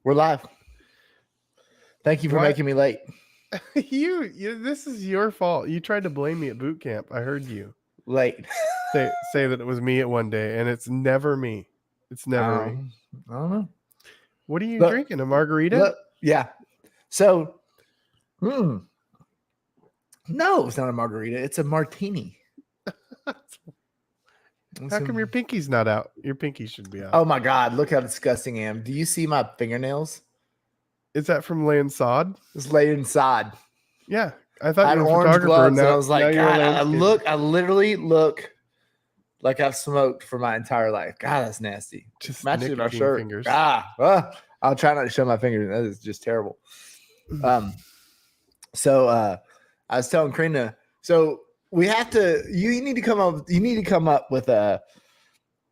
We're live. Thank you for What? making me late. You, this is your fault. You tried to blame me at boot camp. I heard you Late. say that it was me at one day, and it's never me. It's never me. I don't know. What are you Look, drinking? A margarita? Look, yeah. So, no, it's not a margarita. It's a martini. How come your pinky's not out? Your pinky should be out. Oh my God! Look how disgusting I am. Do you see my fingernails? Is that from laying sod? It's laid inside. Yeah, I thought I had you were a orange photographer. gloves, Now, and I was like, now you're a God, landscaper. I literally look like I've smoked for my entire life. God, that's nasty. Just Matches my nicotine shirt. fingers. I'll try not to show my fingers. That is just terrible. So I was telling Karina, so we have to. You need to come up. You need to come up with a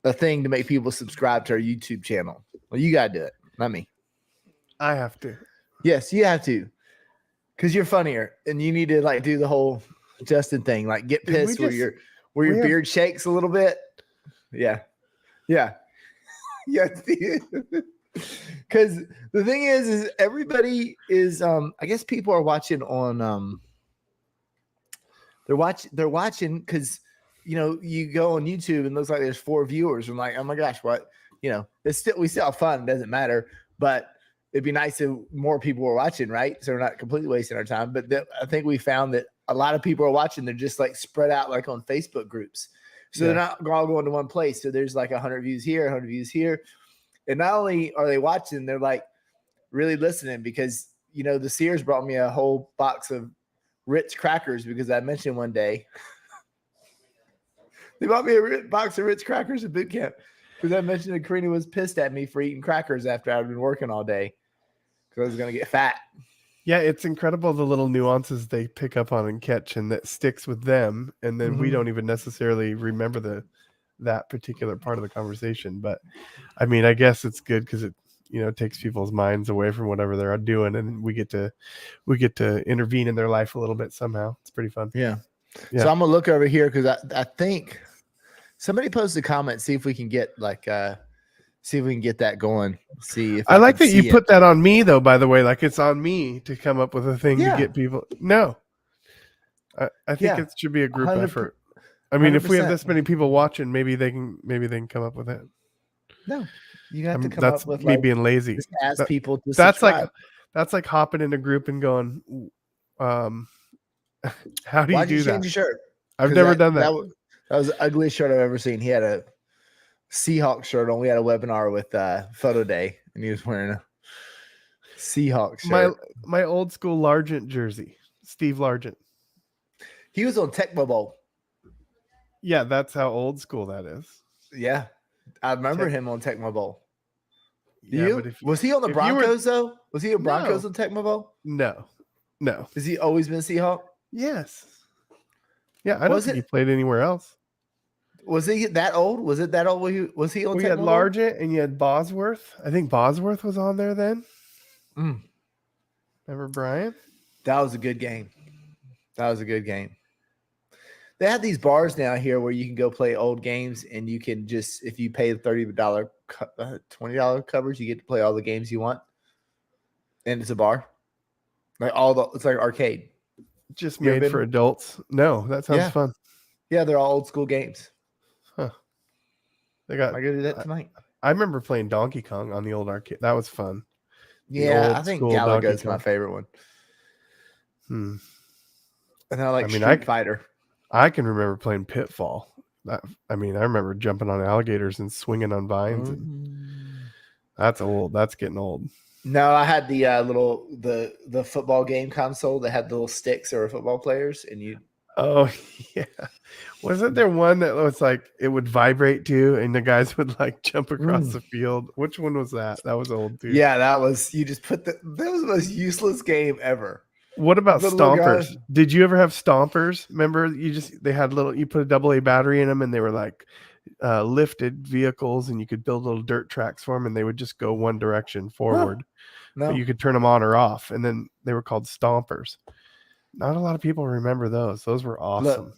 thing to make people subscribe to our YouTube channel. Well, you gotta do it, not me. I have to. Yes, you have to, because you're funnier, and you need to like do the whole Justin thing, like get pissed where your beard shakes a little bit. Yeah. Because the thing is everybody is. I guess people are watching on. They're watching because you go on YouTube and it looks like there's 4 viewers. I'm like, oh my gosh, what? We still have fun. It doesn't matter, but it'd be nice if more people were watching, right? So we're not completely wasting our time. But I think we found that a lot of people are watching. They're just like spread out like on Facebook groups. So they're not all going to one place. So there's like 100 views here, 100 views here. And not only are they watching, they're like really listening because, the Sears brought me a whole box of Ritz crackers because I mentioned one day. They bought me a box of Ritz crackers at boot camp because I mentioned that Karina was pissed at me for eating crackers after I'd been working all day because I was going to get fat. Yeah, it's incredible the little nuances they pick up on and catch, and that sticks with them. And then we don't even necessarily remember that particular part of the conversation. But I mean, I guess it's good because it takes people's minds away from whatever they're doing, and we get to intervene in their life a little bit somehow. It's pretty fun. Yeah. So I'm gonna look over here because I think somebody posted a comment. See if we can get that going. See if I like that you put that on me, though. By the way, like it's on me to come up with a thing to get people. No, I think it should be a group effort. I mean, 100%. If we have this many people watching, maybe they can come up with it. No, you have to come up with me being lazy. Just ask people to subscribe. That's like hopping in a group and going, how do Why'd you do change that? Your shirt? I've never done that. That was the ugliest shirt I've ever seen. He had a Seahawks shirt on. We had a webinar with Photo Day, and he was wearing a Seahawks shirt. My old school Largent jersey, Steve Largent. He was on Tecmo Bowl. Yeah, that's how old school that is. Yeah, I remember him on Tecmo Bowl. Yeah, was he on the Broncos though? Was he a Broncos on Tecmo Bowl? No. Has he always been Seahawk? Yes. Yeah, I don't think he played anywhere else. Was he that old? Was it that old? Was he on? We had Largent and you had Bosworth. I think Bosworth was on there then. Remember Brian? That was a good game. They have these bars now here where you can go play old games, and you can just, if you pay the $30, $20 covers, you get to play all the games you want. And it's a bar, it's like arcade. Just made for adults. No, that sounds fun. Yeah, they're all old school games. Huh? I gotta do that tonight. I remember playing Donkey Kong on the old arcade. That was fun. Yeah, I think Galaga's my favorite one. And I like Street Fighter. I can remember playing Pitfall. I remember jumping on alligators and swinging on vines. That's old. That's getting old. No, I had the the football game console that had the little sticks that were football players, and you. Oh yeah, wasn't there one that was like it would vibrate too, and the guys would like jump across the field? Which one was that? That was old too. Yeah, that was. You just put that was the most useless game ever. What about Stompers? Did you ever have Stompers? Remember, they had you put a AA battery in them, and they were like lifted vehicles, and you could build little dirt tracks for them, and they would just go one direction forward. No. But you could turn them on or off, and then they were called Stompers. Not a lot of people remember those. Those were awesome. Look,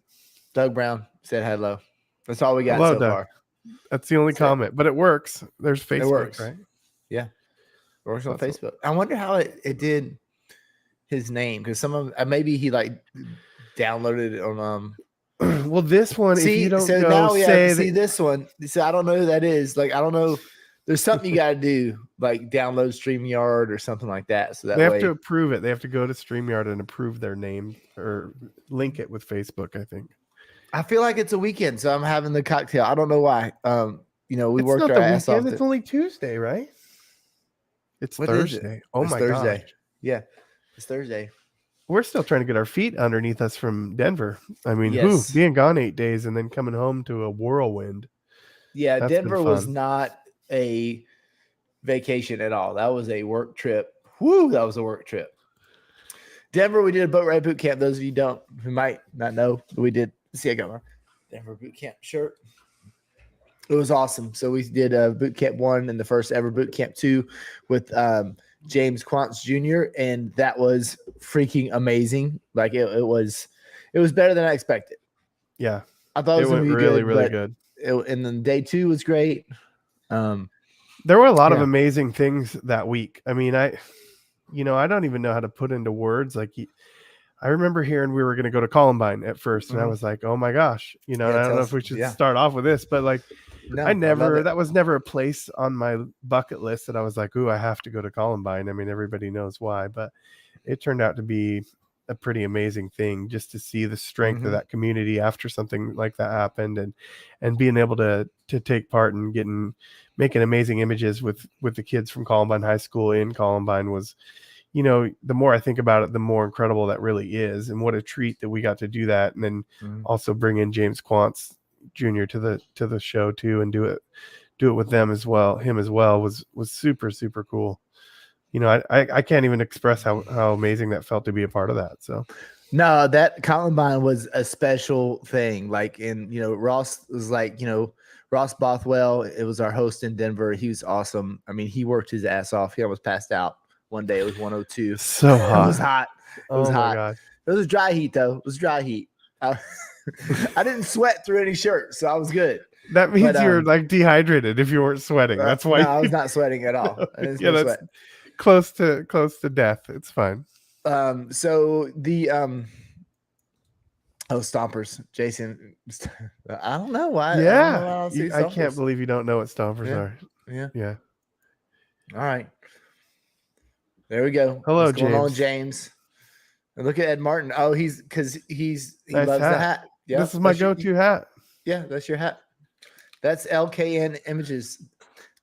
Doug Brown said hello. That's all we got so far. That's the only comment, but it works. There's Facebook, right? Yeah. Works on That's Facebook. I wonder how it did his name, because some of maybe he like downloaded it on Well, this one, if see, you don't so go now we have say to see that, this one. So I don't know who that is. Like I don't know. There's something you got to do, like download StreamYard or something like that. So that they have way, to approve it. They have to go to StreamYard and approve their name or link it with Facebook, I think. I feel like it's a weekend, so I'm having the cocktail. I don't know why. You know, we It's worked not our the ass weekend. off. It's only Tuesday, right? It's What is it? Thursday. Oh It's my Thursday. gosh. Yeah, it's Thursday. We're still trying to get our feet underneath us from Denver. I mean, Yes. being gone 8 days and then coming home to a whirlwind. Yeah, That's been Denver was fun. not a vacation at all. That was a work trip. Woo, that was a work trip. Denver, we did a boat ride boot camp. Those of you who might not know, we did. See, I got my Denver boot camp shirt. It was awesome. So we did a boot camp 1 and the first ever boot camp 2 with James Quantz Jr. And that was freaking amazing. Like it was better than I expected. Yeah. I thought it was went gonna be really, good, really but good. And then day 2 was great. There were a lot of Yeah. amazing things that week. I mean, I don't even know how to put into words. Like, I remember hearing we were going to go to Columbine at first, and I was like, "Oh my gosh!" And I don't know if we should start off with this, but like, No, that was never a place on my bucket list that I was like, "Ooh, I have to go to Columbine." I mean, everybody knows why, but it turned out to be a pretty amazing thing just to see the strength of that community after something like that happened, and being able to take part and making amazing images with the kids from Columbine High School in Columbine was, the more I think about it, the more incredible that really is, and what a treat that we got to do that, and then also bring in James Quantz Jr. to the show too, and do it with them as well. Him as well was super, super cool. I can't even express how amazing that felt to be a part of that. So no, that Columbine was a special thing. Like, and Ross was like, Ross Bothwell, it was our host in Denver. He was awesome. I mean, he worked his ass off. He almost passed out one day. It was 102. So hot. It was hot. It was hot. God. It was dry heat though. It was dry heat. I didn't sweat through any shirt, so I was good. That means you're like dehydrated if you weren't sweating. That's why. No, I was not sweating at all. Yeah, that's sweat. close to death. It's fine. So the Stompers, Jason. I don't know why. Yeah, I can't believe you don't know what Stompers are. Yeah. All right. There we go. Hello, What's going on, James? And look at Ed Martin. Oh, he loves the hat. Yep, this is my go-to hat. Yeah, that's your hat. That's LKN Images.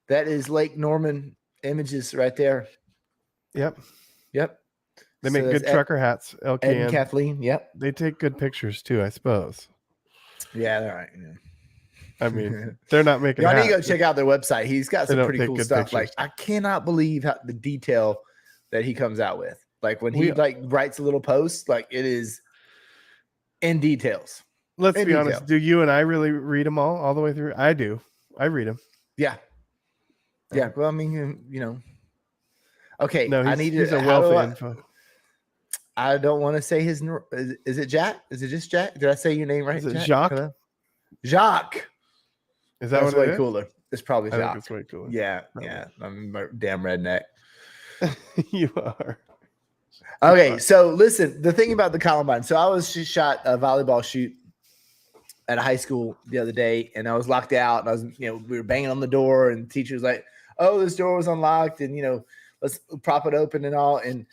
That is Lake Norman Images right there. Yep. They So make good trucker hats. LKN. Ed and Kathleen. Yep. They take good pictures too, I suppose. Yeah, they're right. Yeah. I mean, they're not making. Y'all need to go check out their website. He's got some pretty cool stuff. Pictures. Like, I cannot believe the detail that he comes out with. Like when he writes a little post, like it is in details. Let's be honest. Do you and I really read them all the way through? I do. I read them. Yeah. Well, I mean, Okay. No, he's a wealth of info. I don't want to say his. Is it Jack? Is it just Jack? Did I say your name right? Is it Jacques? Jacques. Is that That's what way cooler? It's probably Jacques. I think it's way cooler. Yeah. I'm a damn redneck. You are. Okay, so listen, the thing about the Columbine. So I was just shot a volleyball shoot at a high school the other day, and I was locked out, and I was, we were banging on the door, and the teacher was like, "Oh, this door was unlocked, and let's prop it open and all." And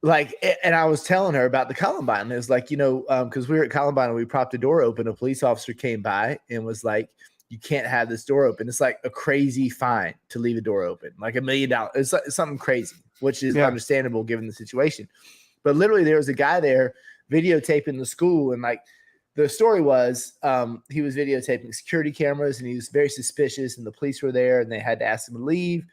and I was telling her about the Columbine. And it was like, because we were at Columbine and we propped the door open, a police officer came by and was like, "You can't have this door open. It's like a crazy fine to leave a door open, like $1 million. It's something crazy," which is understandable given the situation. But literally there was a guy there videotaping the school. And like the story was he was videotaping security cameras and he was very suspicious, and the police were there and they had to ask him to leave,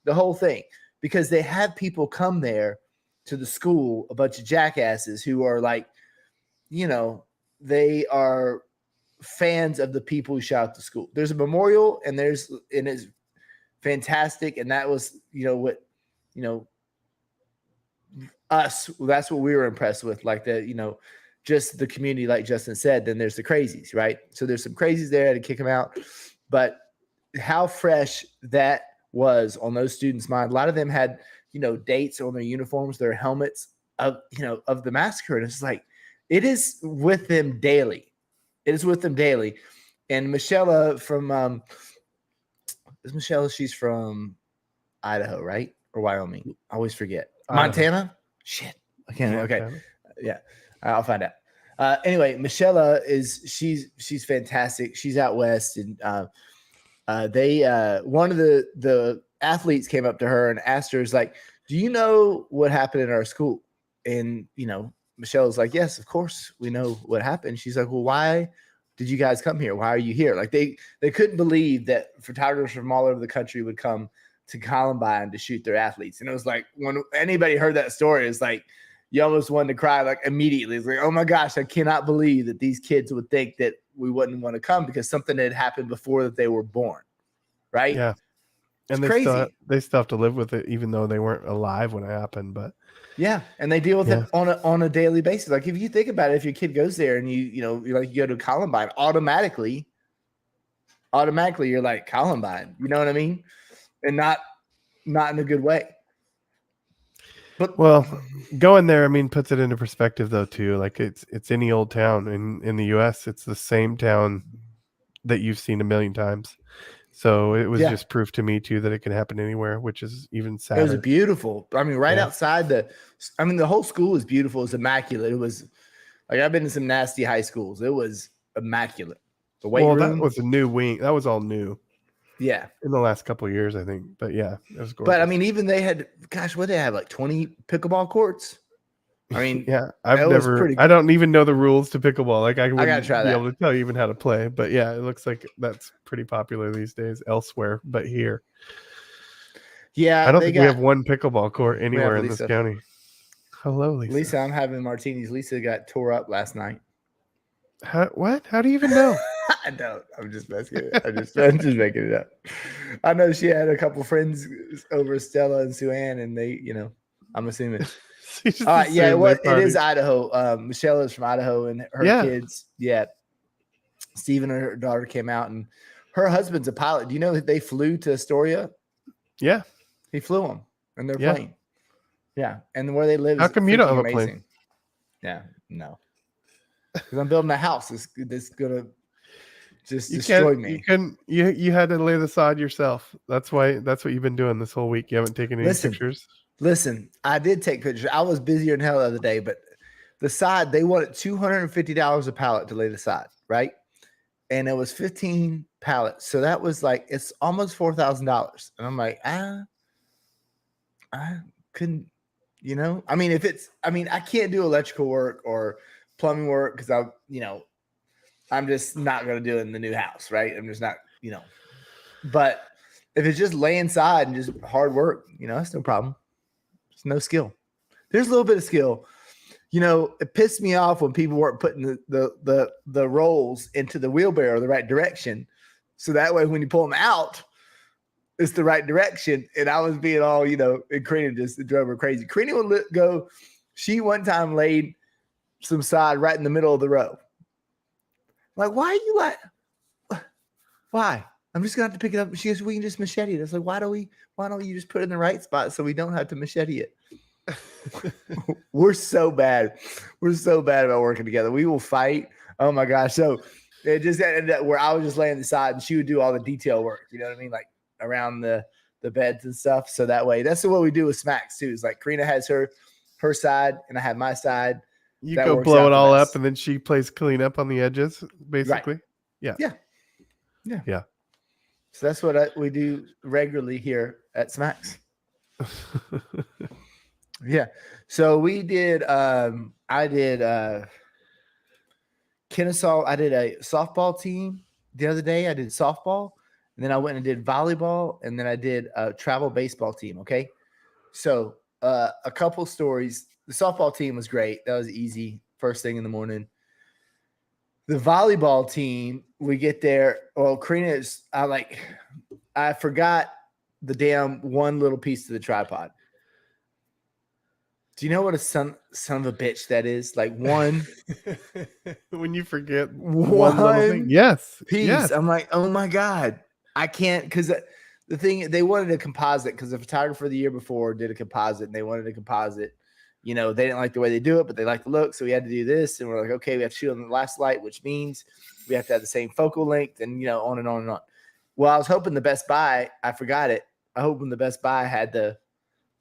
the whole thing, because they have people come there to the school, a bunch of jackasses who are like, they are fans of the people who shot at the school. There's a memorial and it's fantastic. And that was, us, that's what we were impressed with. Like just the community, like Justin said. Then there's the crazies, right? So there's some crazies there to kick them out. But how fresh that was on those students' mind. A lot of them had, dates on their uniforms, their helmets of the massacre. And it's like, it is with them daily. It is with them daily. And Michelle from she's from Idaho, right? Or Wyoming. I always forget. Idaho. Montana? Shit. I can't. Montana. Okay. Yeah. I'll find out. Anyway, Michelle she's fantastic. She's out west, and one of the athletes came up to her and asked her, "Is like, do you know what happened in our school?" And Michelle's like, "Yes, of course we know what happened." She's like, "Well, why did you guys come here? Why are you here?" Like they couldn't believe that photographers from all over the country would come to Columbine to shoot their athletes. And it was like, when anybody heard that story, it's like you almost wanted to cry like immediately. It's like, oh my gosh, I cannot believe that these kids would think that we wouldn't want to come because something had happened before that they were born. Right? Yeah. And they still have to live with it, even though they weren't alive when it happened. But yeah, and they deal with it on a daily basis. Like if you think about it, if your kid goes there and you go to Columbine, automatically you're like Columbine. You know what I mean? And not in a good way. But going there, I mean, puts it into perspective though too. Like it's any old town in the US. It's the same town that you've seen a million times. So it was just proof to me too that it can happen anywhere, which is even sadder. It was beautiful. I mean, outside the whole school is beautiful. It's immaculate. It was like, I've been to some nasty high schools. It was immaculate. The weight room. That was a new wing. That was all new. Yeah. In the last couple of years, I think. But yeah, it was gorgeous. But I mean, even they had, what they have, like 20 pickleball courts. I mean, yeah, I don't even know the rules to pickleball. Like I wouldn't be able to tell you even how to play. But yeah, it looks like that's pretty popular these days elsewhere, but here. Yeah. I don't think we have one pickleball court anywhere in this county. Hello, Lisa. Lisa, I'm having martinis. Lisa got tore up last night. What? How do you even know? I don't. I'm just messing it. I'm just making it up. I know she had a couple friends over, Stella and Sue Ann, and they, I'm assuming. All right, it is Idaho. Michelle is from Idaho, and her kids. Yeah, Stephen and her daughter came out, and her husband's a pilot. Do you know that they flew to Astoria? Yeah, he flew them in their plane. Yeah, and where they live. How come you don't have a plane? Yeah, no, because I'm building a house. This gonna just destroy me. You had to lay the sod yourself. That's what you've been doing this whole week. You haven't taken any pictures. Listen, I did take pictures. I was busier than hell the other day, but the side, they wanted $250 a pallet to lay the side, right? And it was 15 pallets. So that was like, it's almost $4,000. And I'm like, I couldn't, I mean, I can't do electrical work or plumbing work because I'm just not going to do it in the new house, right? I'm just not, but if it's just lay inside and just hard work, that's no problem. No skill. There's a little bit of skill. It pissed me off when people weren't putting the rolls into the wheelbarrow the right direction. So that way, when you pull them out, it's the right direction. And I was being all, and Karina just drove her crazy. Karina would go. She one time laid some sod right in the middle of the row. Like, why are you like? Why? I'm just gonna have to pick it up. She goes, we can just machete it. I was like, why don't you just put it in the right spot so we don't have to machete it? We're so bad. We're so bad about working together. We will fight. Oh my gosh. So it just ended up where I was just laying the side and she would do all the detail work. You know what I mean? Like around the beds and stuff. So that way, that's what we do with Smacks too. Is like Karina has her side and I have my side. You go blow it all up and then she plays clean up on the edges, basically. Right. Yeah. So that's what we do regularly here at Smacks. Yeah. So we did, I did Kennesaw. I did a softball team the other day. I did softball and then I went and did volleyball and then I did a travel baseball team. Okay. So a couple stories. The softball team was great. That was easy. First thing in the morning. The volleyball team, we get there. Well, Karina I forgot the damn one little piece of the tripod. Do you know what a son of a bitch that is? Like one. When you forget one little thing. Yes. Piece. Yes. I'm like, oh my God. I can't, because the thing, they wanted a composite because the photographer the year before did a composite and they wanted a composite. You know, they didn't like the way they do it, but they like the look. So we had to do this. And we're like, okay, we have to shoot on the last light, which means we have to have the same focal length and, you know, on and on and on. Well, I was hoping the Best Buy, I forgot it. I hope when the Best Buy had the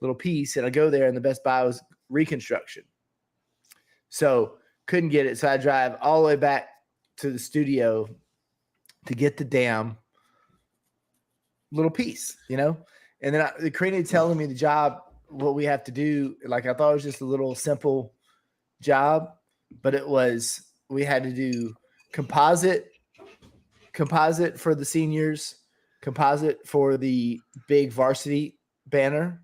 little piece and I go there and the Best Buy was reconstruction. So couldn't get it. So I drive all the way back to the studio to get the damn little piece, you know? And then the creative telling me the job, what we have to do. Like, I thought it was just a little simple job, but it was, we had to do composite for the seniors, composite for the big varsity banner,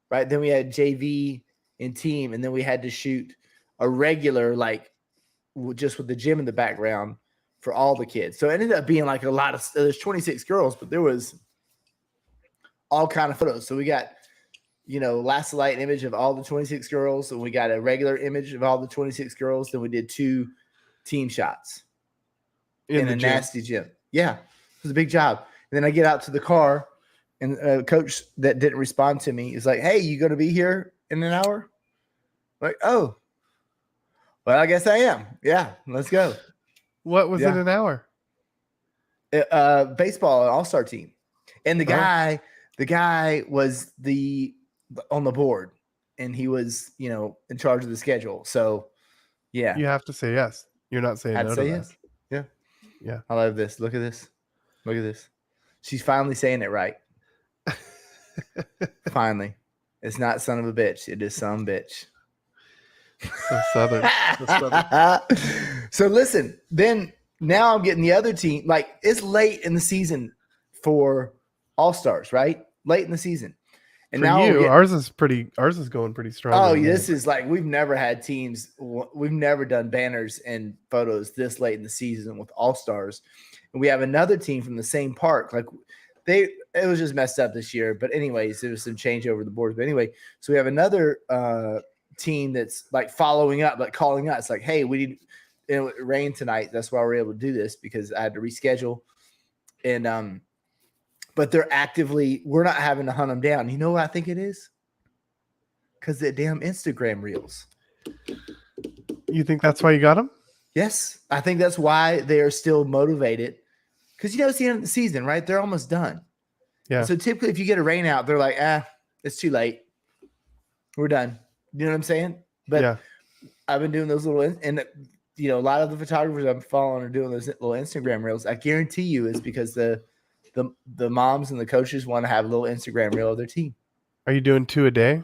right? Then we had JV and team, and then we had to shoot a regular, like just with the gym in the background for all the kids. So it ended up being like a lot of, there's 26 girls, but there was all kind of photos. So we got, you know, last light image of all the 26 girls, and we got a regular image of all the 26 girls. Then we did 2 team shots in a nasty gym. Yeah, it was a big job. And then I get out to the car, and a coach that didn't respond to me is like, "Hey, you going to be here in an hour?" I'm like, oh, well, I guess I am. Yeah, let's go. What was in an hour? Baseball, an all-star team, and the guy was on the board, and he was, you know, in charge of the schedule. So, yeah, you have to say yes. You're not saying no to that. Yes. Yeah, yeah. I love this. Look at this. Look at this. She's finally saying it right. Finally, it's not son of a bitch. It is some bitch. So southern. So listen, then now I'm getting the other team. Like, it's late in the season for all-stars, right? Late in the season. And for now you, ours is going pretty strong. Oh, this is like, we've never had teams. We've never done banners and photos this late in the season with all-stars. And we have another team from the same park. Like, it was just messed up this year. But anyways, there was some change over the boards. But anyway, so we have another team that's like following up, like calling us like, hey, we need, it rained tonight. That's why we're able to do this, because I had to reschedule. And but they're actively, we're not having to hunt them down. You know what I think it is? Because the damn Instagram reels. You think that's why you got them? Yes. I think that's why they are still motivated. Because, you know, it's the end of the season, right? They're almost done. Yeah. So typically if you get a rain out, they're like, it's too late. We're done. You know what I'm saying? But yeah. I've been doing those little, and you know, a lot of the photographers I'm following are doing those little Instagram reels. I guarantee you it's because the moms and the coaches want to have a little Instagram reel of their team. Are you doing 2 a day?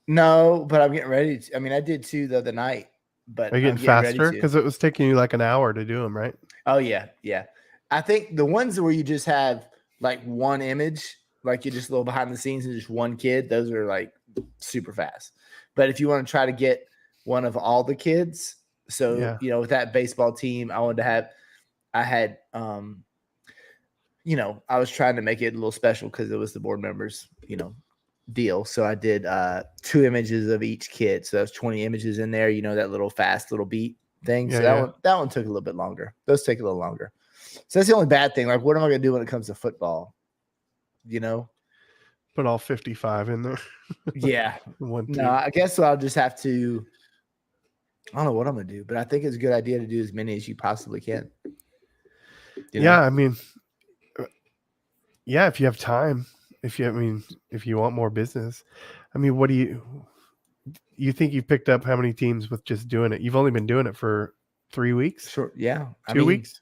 No, but I'm getting ready to. I mean, I did 2 the other night, but are you getting faster? Because it was taking you like an hour to do them, right? Oh yeah, yeah. I think the ones where you just have like one image, like you're just a little behind the scenes and just one kid, those are like super fast. But if you want to try to get one of all the kids, so you know, with that baseball team, I had you know, I was trying to make it a little special because it was the board members, you know, deal. So I did 2 images of each kid. So that's 20 images in there, you know, that little fast little beat thing. So that one took a little bit longer. Those take a little longer. So that's the only bad thing. Like, what am I going to do when it comes to football? You know? Put all 55 in there. Yeah. No, I guess I'll just have to, I don't know what I'm going to do, but I think it's a good idea to do as many as you possibly can. You know? Yeah. I mean, yeah, if you have time, if you want more business, I mean, what do you think you've picked up how many teams with just doing it? You've only been doing it for 3 weeks? Sure. Yeah. 2 weeks?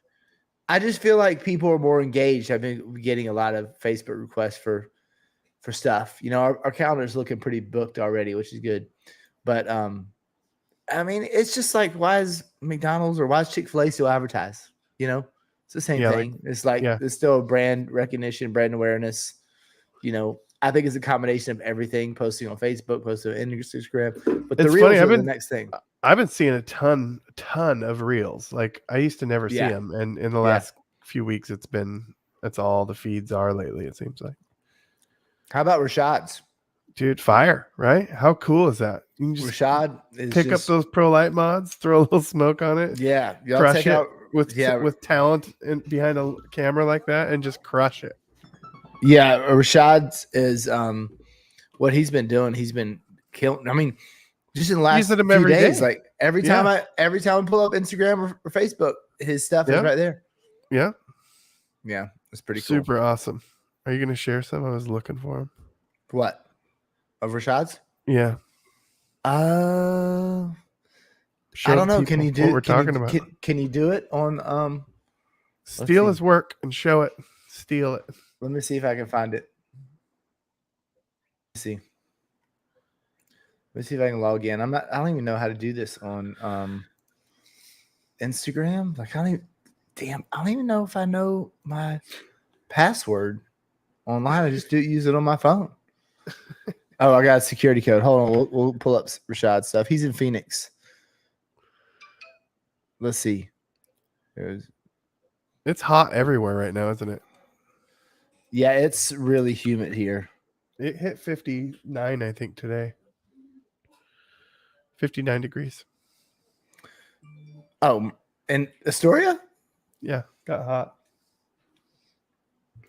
I just feel like people are more engaged. I've been getting a lot of Facebook requests for stuff. You know, our calendar is looking pretty booked already, which is good. But I mean, it's just like, why is McDonald's or why is Chick-fil-A still advertise? You know, it's the same thing. It's like there's still brand recognition, brand awareness. You know, I think it's a combination of everything, posting on Facebook, posting on Instagram. But the reels are the next thing. I've been seeing a ton of reels. Like, I used to never see them, and in the last few weeks, that's all the feeds are lately. It seems like. How about Rashad's? Dude, fire, right? How cool is that? You can just Rashad is pick up those Pro Light mods, throw a little smoke on it. Yeah, y'all check out with talent behind a camera like that and just crush it. Yeah, Rashad's is what he's been doing. He's been killing. I mean, just in the last Using him few every days, day. like every time I pull up Instagram or Facebook, his stuff is right there. Yeah. Yeah, it's pretty cool. Super awesome. Are you gonna share some? I was looking for him. What? Of Rashad's? Yeah. I don't know. Can you do what we're talking about? Can you do it on Steal his work and show it. Steal it. Let me see if I can find it. Let's see. Let's see if I can log in. I don't even know how to do this on Instagram. Like I don't even know if I know my password online. I just use it on my phone. Oh, I got a security code. Hold on. We'll pull up Rashad's stuff. He's in Phoenix. Let's see. It's hot everywhere right now, isn't it? Yeah, it's really humid here. It hit 59, I think, today. 59 degrees. Oh, in Astoria? Yeah, got hot.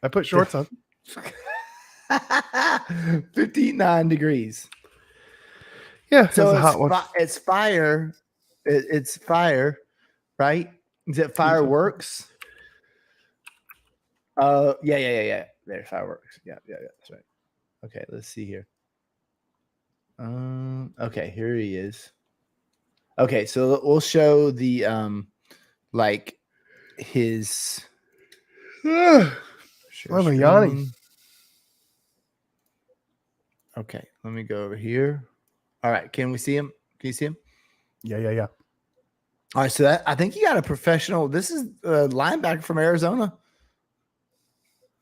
I put shorts on. 59 degrees. Yeah, so it's a hot one. It's fire. It's fire, right? Is it fireworks? Yeah. There's fireworks. Yeah, that's right. Okay, let's see here. Okay, here he is. Okay, so we'll show the like his I'm yawning. Okay, let me go over here. All right, can we see him? Can you see him? Yeah. All right, so I think you got a professional. This is a linebacker from Arizona.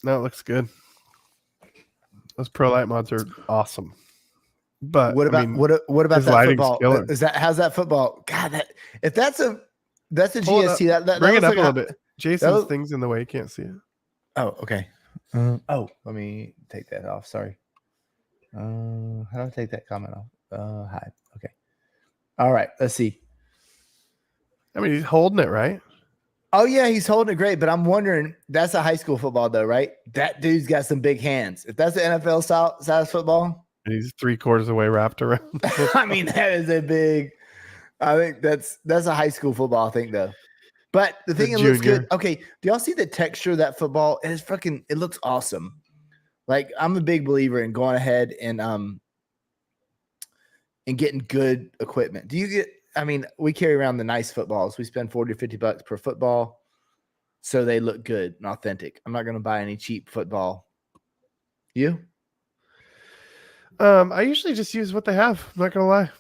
No, it looks good. Those pro light mods are awesome. But what about that football? Killer. How's that football? God, that's a GST. That bring it up like a little bit. Jason's thing's in the way. You can't see it. Oh, okay. Let me take that off. Sorry. How do I take that comment off? Hide. Okay. All right. Let's see. I mean, he's holding it, right? Oh, yeah, he's holding it great. But I'm wondering, that's a high school football, though, right? That dude's got some big hands. If that's an NFL size football. And he's 3/4 away wrapped around. I mean, that is a big. I think that's a high school football, I think, though. But the thing, it looks good. Okay. Do y'all see the texture of that football? It looks awesome. Like, I'm a big believer in going ahead and getting good equipment. We carry around the nice footballs. We spend $40 or $50 per football, so they look good and authentic. I'm not going to buy any cheap football. You? I usually just use what they have. I'm not going to lie.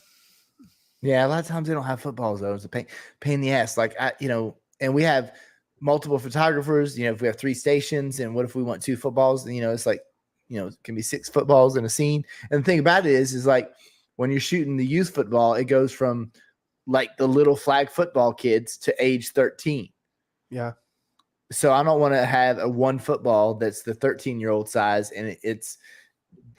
Yeah, a lot of times they don't have footballs, though. It's a pain in the ass. Like, and we have multiple photographers. If we have 3 stations, and what if we want 2 footballs? And, it's like, it can be 6 footballs in a scene. And the thing about it is like when you're shooting the youth football, it goes from like the little flag football kids to age 13. Yeah. So I don't want to have a one football that's the 13-year-old size, and it's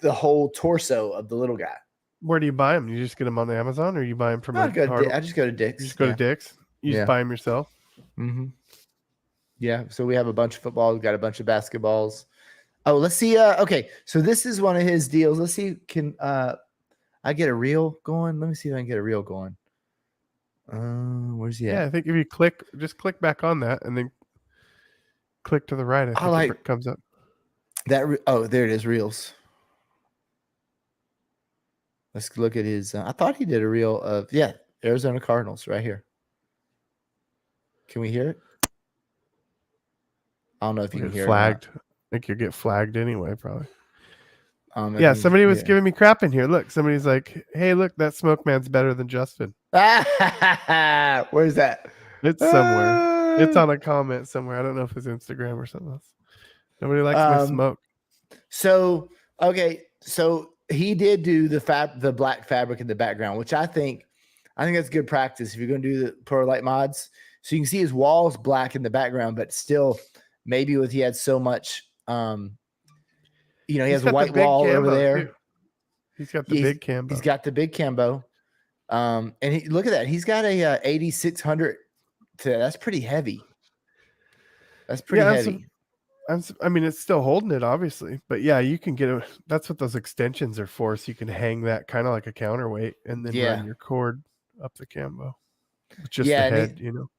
the whole torso of the little guy. Where do you buy them? You just get them on Amazon, or you buy them from? I just go to Dick's. You just go to Dick's. You just buy them yourself. Mm-hmm. Yeah. So we have a bunch of footballs. We've got a bunch of basketballs. Oh, let's see. Okay. So this is one of his deals. Let's see. Can I get a reel going? Let me see if I can get a reel going. Where's he at? Yeah, I think if you just click back on that, and then click to the right. I think it comes up. There it is. Reels. Let's look at his. I thought he did a reel of Arizona Cardinals right here. Can we hear it? I don't know if you can hear flagged. I think you'll get flagged anyway, probably. Somebody was giving me crap in here. Look, somebody's like, "Hey, look, that Smoke Man's better than Justin." Where's that? It's somewhere. It's on a comment somewhere. I don't know if it's Instagram or something else. Nobody likes my smoke. So he did do the black fabric in the background, which I think that's good practice if you're going to do the Pro Light mods. So you can see his walls black in the background, but still, maybe he had so much. He has a white wall over there. Too. He's got the big camo. He's got the big camo. And look at that. He's got a 8600. That's pretty heavy. That's pretty Yeah, heavy. I mean, it's still holding it, obviously, but yeah, you can get a. That's what those extensions are for. So you can hang that kind of like a counterweight, and then Yeah. run your cord up the cambo with just Yeah, the and head. You know,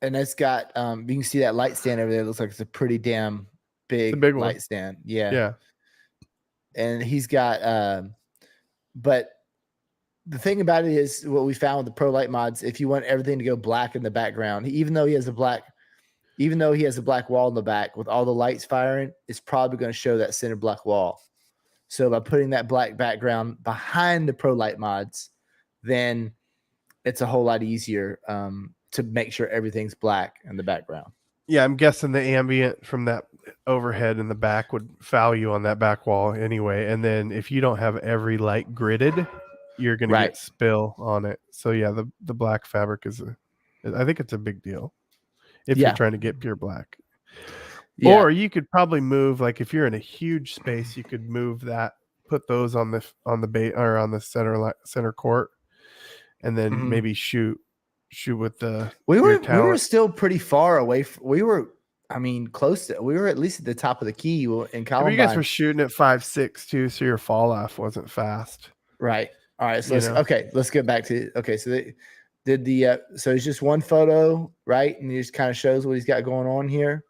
and it's got you can see that light stand over there. It looks like it's a pretty damn it's a big big one. light stand. Yeah. Yeah, And he's got but the thing about it is what we found with the Pro Light mods, if you want everything to go black in the background, even though he has a black wall in the back with all the lights firing, it's probably going to show that center black wall. So by putting that black background behind the Pro Light mods, then it's a whole lot easier to make sure everything's black in the background. yeah. I'm guessing the ambient from that overhead in the back would foul you on that back wall anyway. And then if you don't have every light gridded, you're going to Right. get spill on it. So yeah, the black fabric I think it's a big deal if Yeah. you're trying to get pure black. Yeah. Or you could probably move, like if you're in a huge space, you could move that, put those on the bait or on the center court, and then Mhm. maybe shoot with the we your were talent. still pretty far away. We were, I mean, close to. We were at least at the top of the key in But Columbine. you guys were shooting at 5.6 too, so your fall off wasn't fast. Right. All right. So You know. let's get back to So they did the so it's just one photo, right? And he just kind of shows what he's got going on here.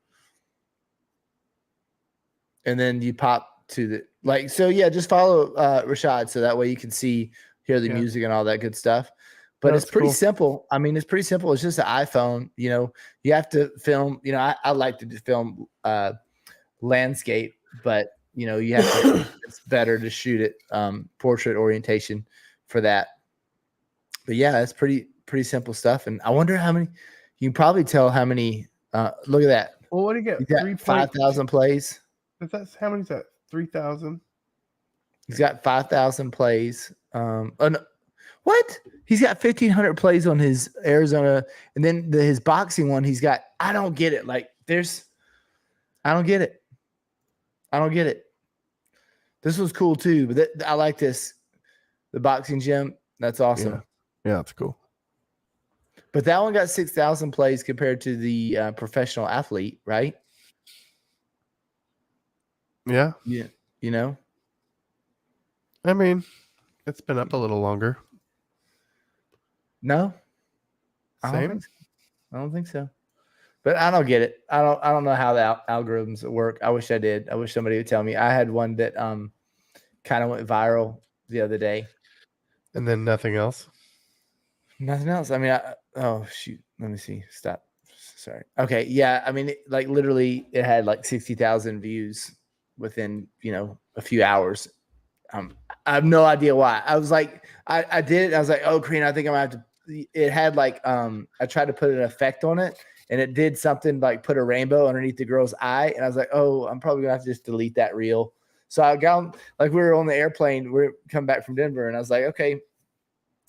And then you pop to the so yeah, just follow Rashad so that way you can hear the music and all that good stuff. But it's pretty simple. I mean, it's pretty simple. It's just an iPhone. You know, you have to film. You know, I like to film landscape, but you know, you have to. It's better to shoot it portrait orientation for that. But yeah, it's pretty simple stuff. And I wonder how many. You can probably tell how many. Look at that. Well, what do you get? 5,000 plays. That's how many is that? 3,000. He's got 5,000 plays. Oh no. What? He's got 1,500 plays on his Arizona, and then his boxing one. He's got. I don't get it. Like I don't get it. I don't get it. This was cool too, but I like this. The boxing gym. That's awesome. Yeah, that's cool. But that one got 6,000 plays compared to the professional athlete, right? Yeah. Yeah. You know. I mean, it's been up a little longer. No. Same. I don't think so. But I don't get it. I don't know how the algorithms work. I wish I did. I wish somebody would tell me. I had one that kind of went viral the other day. And then nothing else. Nothing else. I mean, oh shoot. Let me see. Stop. Sorry. Okay. Yeah. I mean, like literally, it had like 60,000 views within a few hours. I have no idea why. I was like, I did it. I was like, oh, Karina, I think I'm gonna have to. It had like I tried to put an effect on it, and it did something like put a rainbow underneath the girl's eye, and I was like, oh, I'm probably gonna have to just delete that reel. So I got like we were on the airplane, we're coming back from Denver, and I was like, okay.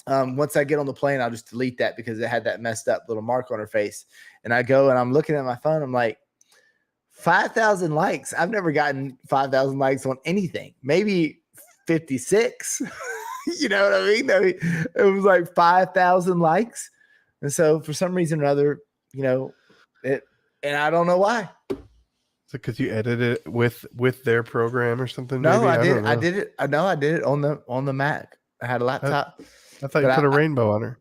Once I get on the plane, I'll just delete that because it had that messed up little mark on her face. And I go and I'm looking at my phone. I'm like, 5,000 likes. I've never gotten 5,000 likes on anything. Maybe 56. You know what I mean? It was like 5,000 likes. And so for some reason or other, and I don't know why. Is it because you edited it with their program or something? No, maybe? I did it. I did it on the Mac. I had a laptop. I thought you put a rainbow on her.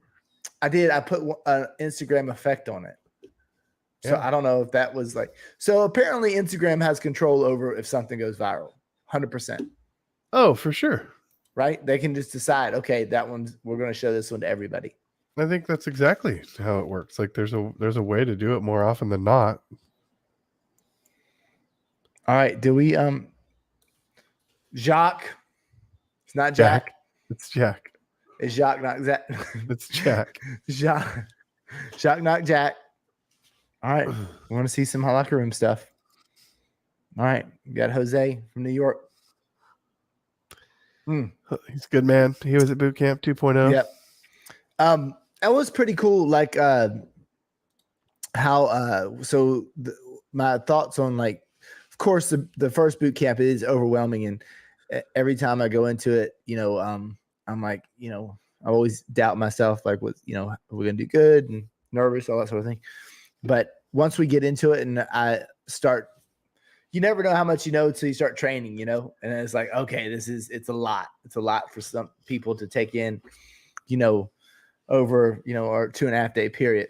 I did. I put an Instagram effect on it. So I don't know if that was like. So apparently Instagram has control over if something goes viral. 100%. Oh, for sure. Right? They can just decide, okay, we're going to show this one to everybody. I think that's exactly how it works. Like there's a way to do it more often than not. All right. Do we Jacques? It's not Jack. It's Jack. It's Jacques, not Jack. It's Jack. Jacques, not Jack. All right. We want to see some locker room stuff. All right. We got Jose from New York. He's a good man. He was at boot camp 2.0. Yep. That was pretty cool. Like my thoughts on like, of course, the first boot camp is overwhelming, and every time I go into it, I'm like, I always doubt myself, like, are we gonna do good and nervous, all that sort of thing. But once we get into it and I start, you never know how much you know until you start training, you know? And it's like, okay, it's a lot. It's a lot for some people to take in, you know, over, you know, our 2.5 day period.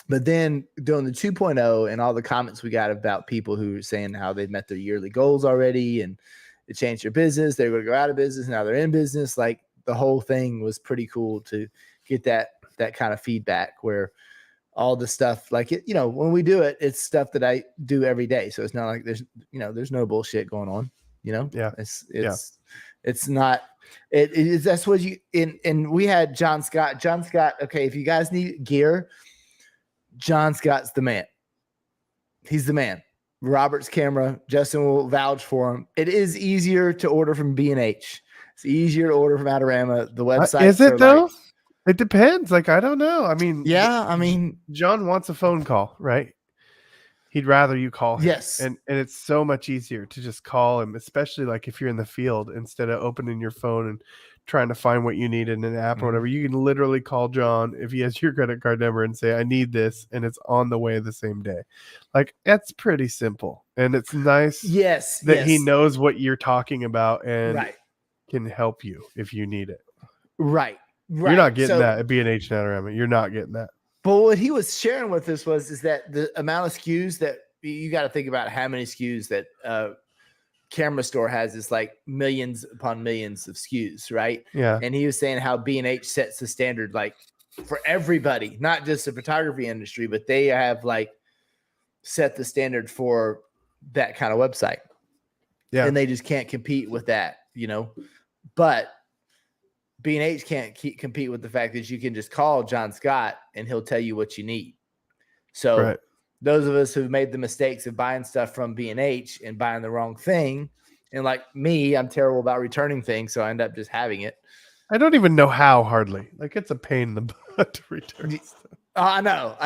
But then doing the 2.0 and all the comments we got about people who were saying how they've met their yearly goals already and it changed their business, they were going to go out of business, now they're in business. Like the whole thing was pretty cool to get that kind of feedback where all the stuff like it, you know, when we do it, it's stuff that I do every day. So it's not like there's, you know, there's no bullshit going on, you know? Yeah. It's not, it is, that's what you, and we had John Scott, okay, if you guys need gear, John Scott's the man. He's the man. Robert's camera. Justin will vouch for him. It is easier to order from B&H. It's easier to order from Adorama. The website is it though? It depends. Like, I don't know. I mean, yeah. I mean, John wants a phone call, right? He'd rather you call him. Yes. And it's so much easier to just call him, especially like if you're in the field, instead of opening your phone and trying to find what you need in an app or whatever. You can literally call John if he has your credit card number and say, I need this, and it's on the way the same day. Like, that's pretty simple. And it's nice that he knows what you're talking about and can help you if you need it. Right. You're not getting that at B&H and Adorama. You're not getting that. But what he was sharing with us is that the amount of SKUs that you got to think about how many SKUs that Camera Store has is like millions upon millions of SKUs, right? Yeah. And he was saying how B&H sets the standard like for everybody, not just the photography industry, but they have like set the standard for that kind of website. Yeah. And they just can't compete with that, you know. But B&H can't compete with the fact that you can just call John Scott and he'll tell you what you need. So those of us who've made the mistakes of buying stuff from B&H and buying the wrong thing, and like me, I'm terrible about returning things, so I end up just having it. I don't even know how, hardly. Like, it's a pain in the butt to return stuff. I know.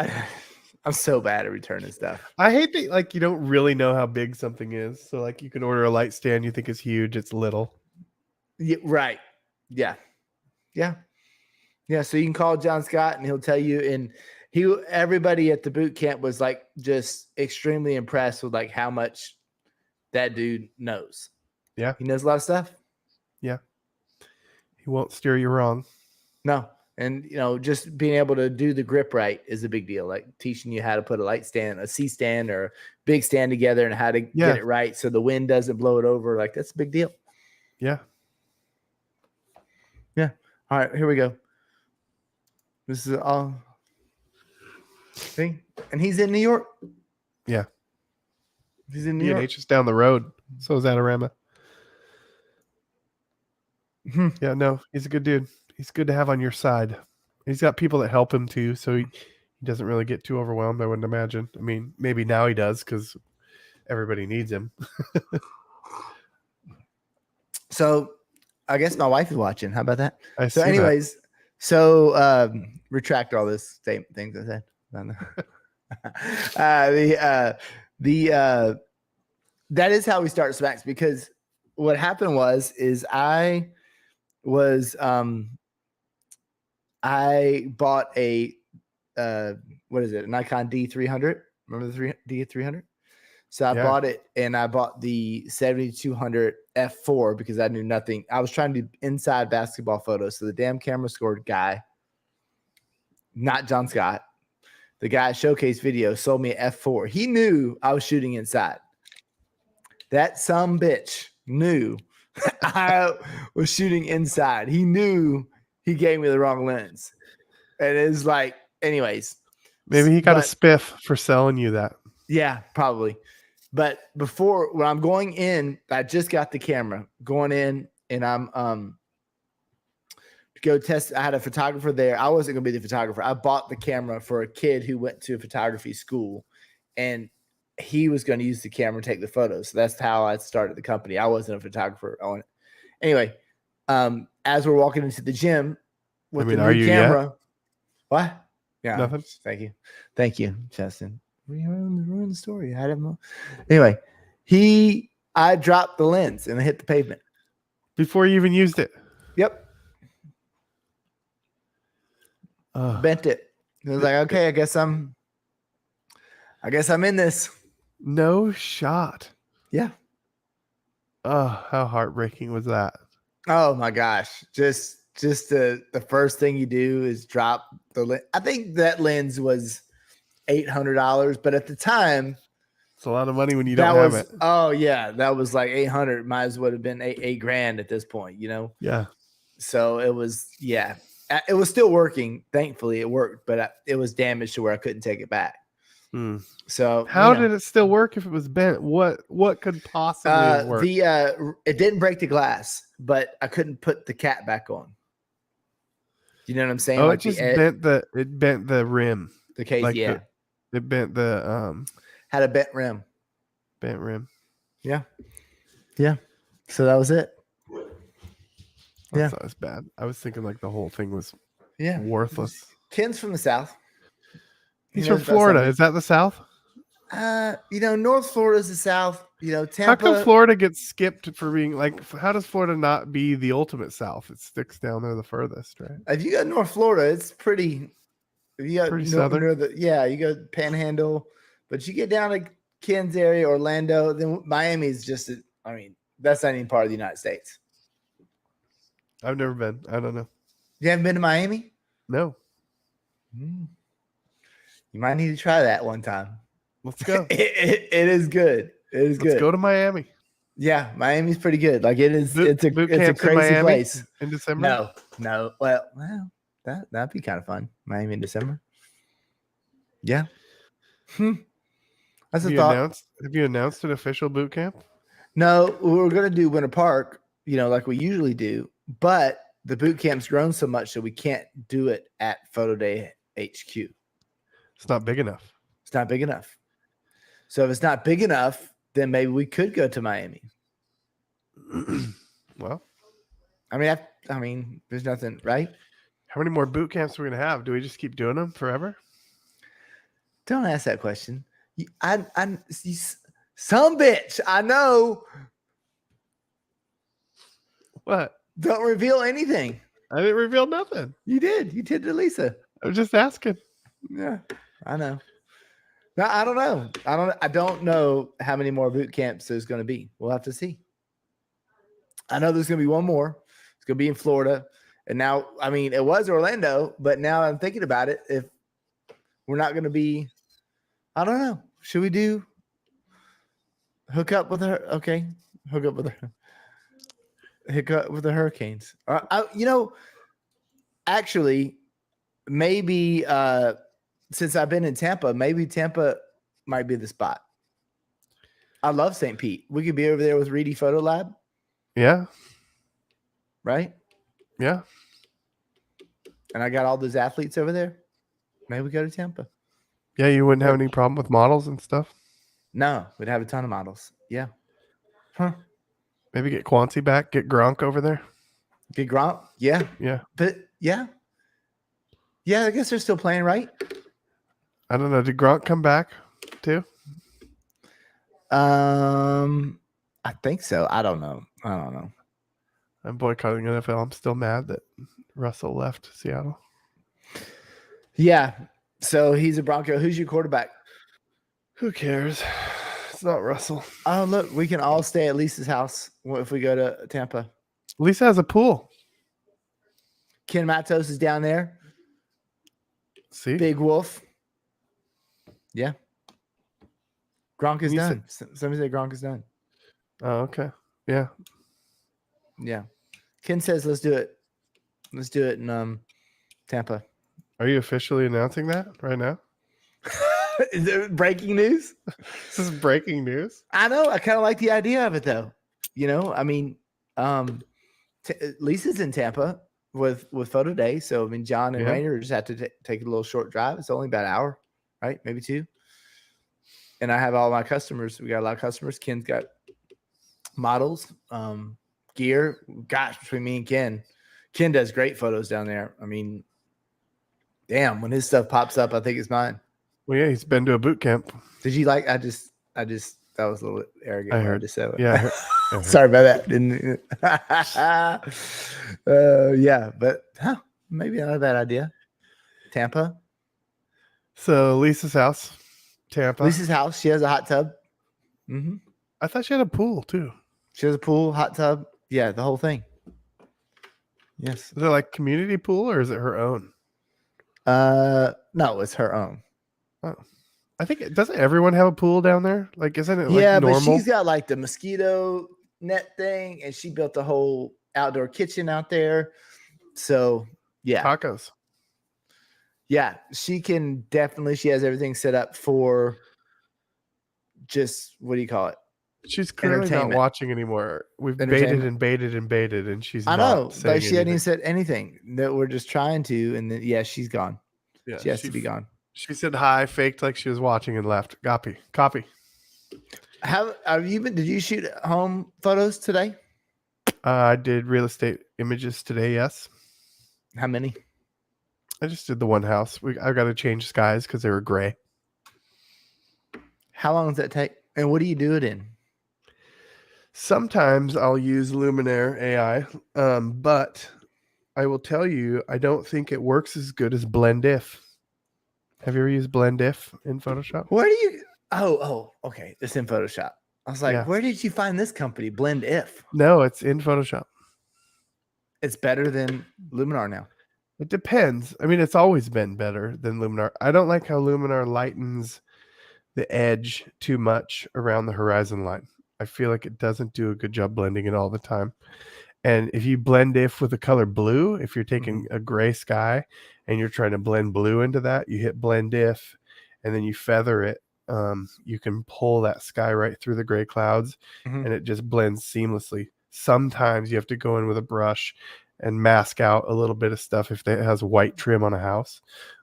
I'm so bad at returning stuff. I hate that, like, you don't really know how big something is. So, like, you can order a light stand you think is huge. It's little. Yeah, right. Yeah. Yeah. Yeah. So you can call John Scott and he'll tell you. And everybody at the boot camp was like just extremely impressed with like how much that dude knows. Yeah. He knows a lot of stuff. Yeah. He won't steer you wrong. No. And, you know, just being able to do the grip right is a big deal. Like teaching you how to put a light stand, a C stand or a big stand together and how to get it right so the wind doesn't blow it over. Like that's a big deal. Yeah. Yeah. All right, here we go. This is all. See? And he's in New York. Yeah. He's in New York. B&H is down the road. So is Adorama. Yeah, no, he's a good dude. He's good to have on your side. He's got people that help him too, so he doesn't really get too overwhelmed, I wouldn't imagine. I mean, maybe now he does because everybody needs him. So I guess my wife is watching. How about that? So anyways, retract all this things I said. That is how we start Smacks, because what happened is I bought a what is it? A Nikon D300. Remember the D300? So I bought it, and I bought the 7200 f4 because I knew nothing. I was trying to do inside basketball photos. So the damn Camera Store guy, not John Scott, the guy at Showcase Video, sold me an f4. He knew I was shooting inside. That some bitch knew I was shooting inside. He knew he gave me the wrong lens. And it's like, anyways. Maybe he got a spiff for selling you that. Yeah, probably. But when I'm going in, I just got the camera going in, and I'm to go test. I had a photographer there. I wasn't going to be the photographer. I bought the camera for a kid who went to a photography school, and he was going to use the camera and take the photos. So that's how I started the company. I wasn't a photographer on it. Anyway, as we're walking into the gym with the new camera, yet? What? Yeah, nothing. Thank you, Justin. We ruined the story. I didn't know. Anyway, I dropped the lens and I hit the pavement before you even used it. Yep. Bent it. I was like, okay, I guess I'm I guess I'm in this. No shot. Yeah. Oh, how heartbreaking was that? Oh my gosh. Just the first thing you do is drop the lens. I think that lens was $800, but at the time It's a lot of money when you that don't have was it. oh yeah, that was like 800. Might as well have been eight grand at this point, you know. Yeah. So it was it was still working. Thankfully, it worked, but it was damaged to where I couldn't take it back. Hmm. So How did it still work if it was bent? What could possibly have worked? It didn't break the glass, but I couldn't put the cap back on. You know what I'm saying? Oh, like it just bent the rim. The case, like yeah. It bent the had a bent rim. Bent rim. Yeah. Yeah. So that was it. Yeah. That was bad. I was thinking like the whole thing was worthless. Ken's from the South. He's from Florida. Is that the South? North Florida is the South. Tampa. How come Florida gets skipped for being like? How does Florida not be the ultimate South? It sticks down there the furthest, right? If you got North Florida, it's pretty. If you got pretty southern. You got Panhandle, but you get down to Ken's area, Orlando, then Miami is just. That's not even part of the United States. I've never been. I don't know. You haven't been to Miami? No. You might need to try that one time. Let's go. It is good. It is good. Let's go to Miami. Yeah, Miami's pretty good. Like it is. It's a crazy place in December. No. Well, that'd be kind of fun. Miami in December. Yeah. That's a thought. Have you announced an official boot camp? No, we're gonna do Winter Park. Like we usually do, but the boot camp's grown so much that we can't do it at Photo Day HQ. It's not big enough. It's not big enough. So if it's not big enough, then maybe we could go to Miami. Well, I mean, there's nothing, right? How many more boot camps are we gonna have? Do we just keep doing them forever? Don't ask that question. Some bitch. I know. What? Don't reveal anything. I didn't reveal nothing. You did. You did to Lisa. I was just asking. Yeah, I know. No, I don't know. I don't know how many more boot camps there's going to be. We'll have to see. I know there's going to be one more. It's going to be in Florida. And now, it was Orlando, but now I'm thinking about it. If we're not going to be, I don't know. Should we do hook up with her? Okay. Hook up with her. Hook up with the Hurricanes. Actually, maybe since I've been in Tampa, maybe Tampa might be the spot. I love St. Pete. We could be over there with Reedy Photo Lab. Yeah. Right? Yeah. And I got all those athletes over there. Maybe we go to Tampa. Yeah, you wouldn't have any problem with models and stuff? No, we'd have a ton of models. Yeah. Huh. Maybe get Quancy back, get Gronk over there. Get Gronk? Yeah. Yeah. But yeah. Yeah, I guess they're still playing, right? I don't know. Did Gronk come back too? I think so. I don't know. I'm boycotting NFL. I'm still mad that Russell left Seattle. Yeah. So he's a Bronco. Who's your quarterback? Who cares? It's not Russell. Oh, look, we can all stay at Lisa's house if we go to Tampa. Lisa has a pool. Ken Matos is down there. See? Big Wolf. Yeah. Gronk is done. Somebody say Gronk is done. Oh, okay. Yeah. Yeah. Ken says let's do it. Let's do it in Tampa. Are you officially announcing that right now? Is it breaking news? This is breaking news. I know. I kind of like the idea of it, though. Lisa's in Tampa with Photo Day, so John and Rainer just have to take a little short drive. It's only about an hour, right? Maybe 2. And I have all my customers. We got a lot of customers. Ken's got models, gear. Gosh, between me and Ken does great photos down there. Damn, when his stuff pops up, I think it's mine. Well, yeah, he's been to a boot camp. Did you like? I just that was a little arrogant. I heard to say it. Yeah, I heard. Sorry about that. Didn't. Yeah, but maybe not a bad idea. Tampa. So Lisa's house. Tampa. Lisa's house. She has a hot tub. Mm-hmm. I thought she had a pool too. She has a pool, hot tub. Yeah, the whole thing. Yes. Is it like community pool or is it her own? No, it's her own. Oh, I think doesn't everyone have a pool down there? Like, isn't it like Yeah, normal? but she's got like the mosquito net thing, and she built a whole outdoor kitchen out there. So yeah, Tacos. yeah, she can definitely. She has everything set up for just what do you call it? She's clearly not Entertainment. watching anymore. We've baited Entertainment. and baited and baited, and she's I not know, saying but she hadn't anything. even said anything. That we're just trying to, and then yeah, she's gone. Yeah, She has to be gone. She said hi, faked like she was watching, and left. Copy. Have you been? Did you shoot home photos today? I did real estate images today. Yes, How many? I just did the one house. I got to change skies because they were gray. How long does that take? And what do you do it in? Sometimes I'll use Luminaire AI, but I will tell you, I don't think it works as good as BlendIf. Have you ever used BlendIf in Photoshop? Where do you? Oh, okay. It's in Photoshop. I was like, Yeah. where did you find this company? BlendIf. No, it's in Photoshop. It's better than Luminar now. It depends. I mean, it's always been better than Luminar. I don't like how Luminar lightens the edge too much around the horizon line. I feel like it doesn't do a good job blending it all the time. And if you blend if with the color blue, if you're taking a gray sky and you're trying to blend blue into that, you hit blend if and then you feather it. You can pull that sky right through the gray clouds and it just blends seamlessly. Sometimes you have to go in with a brush and mask out a little bit of stuff if it has white trim on a house,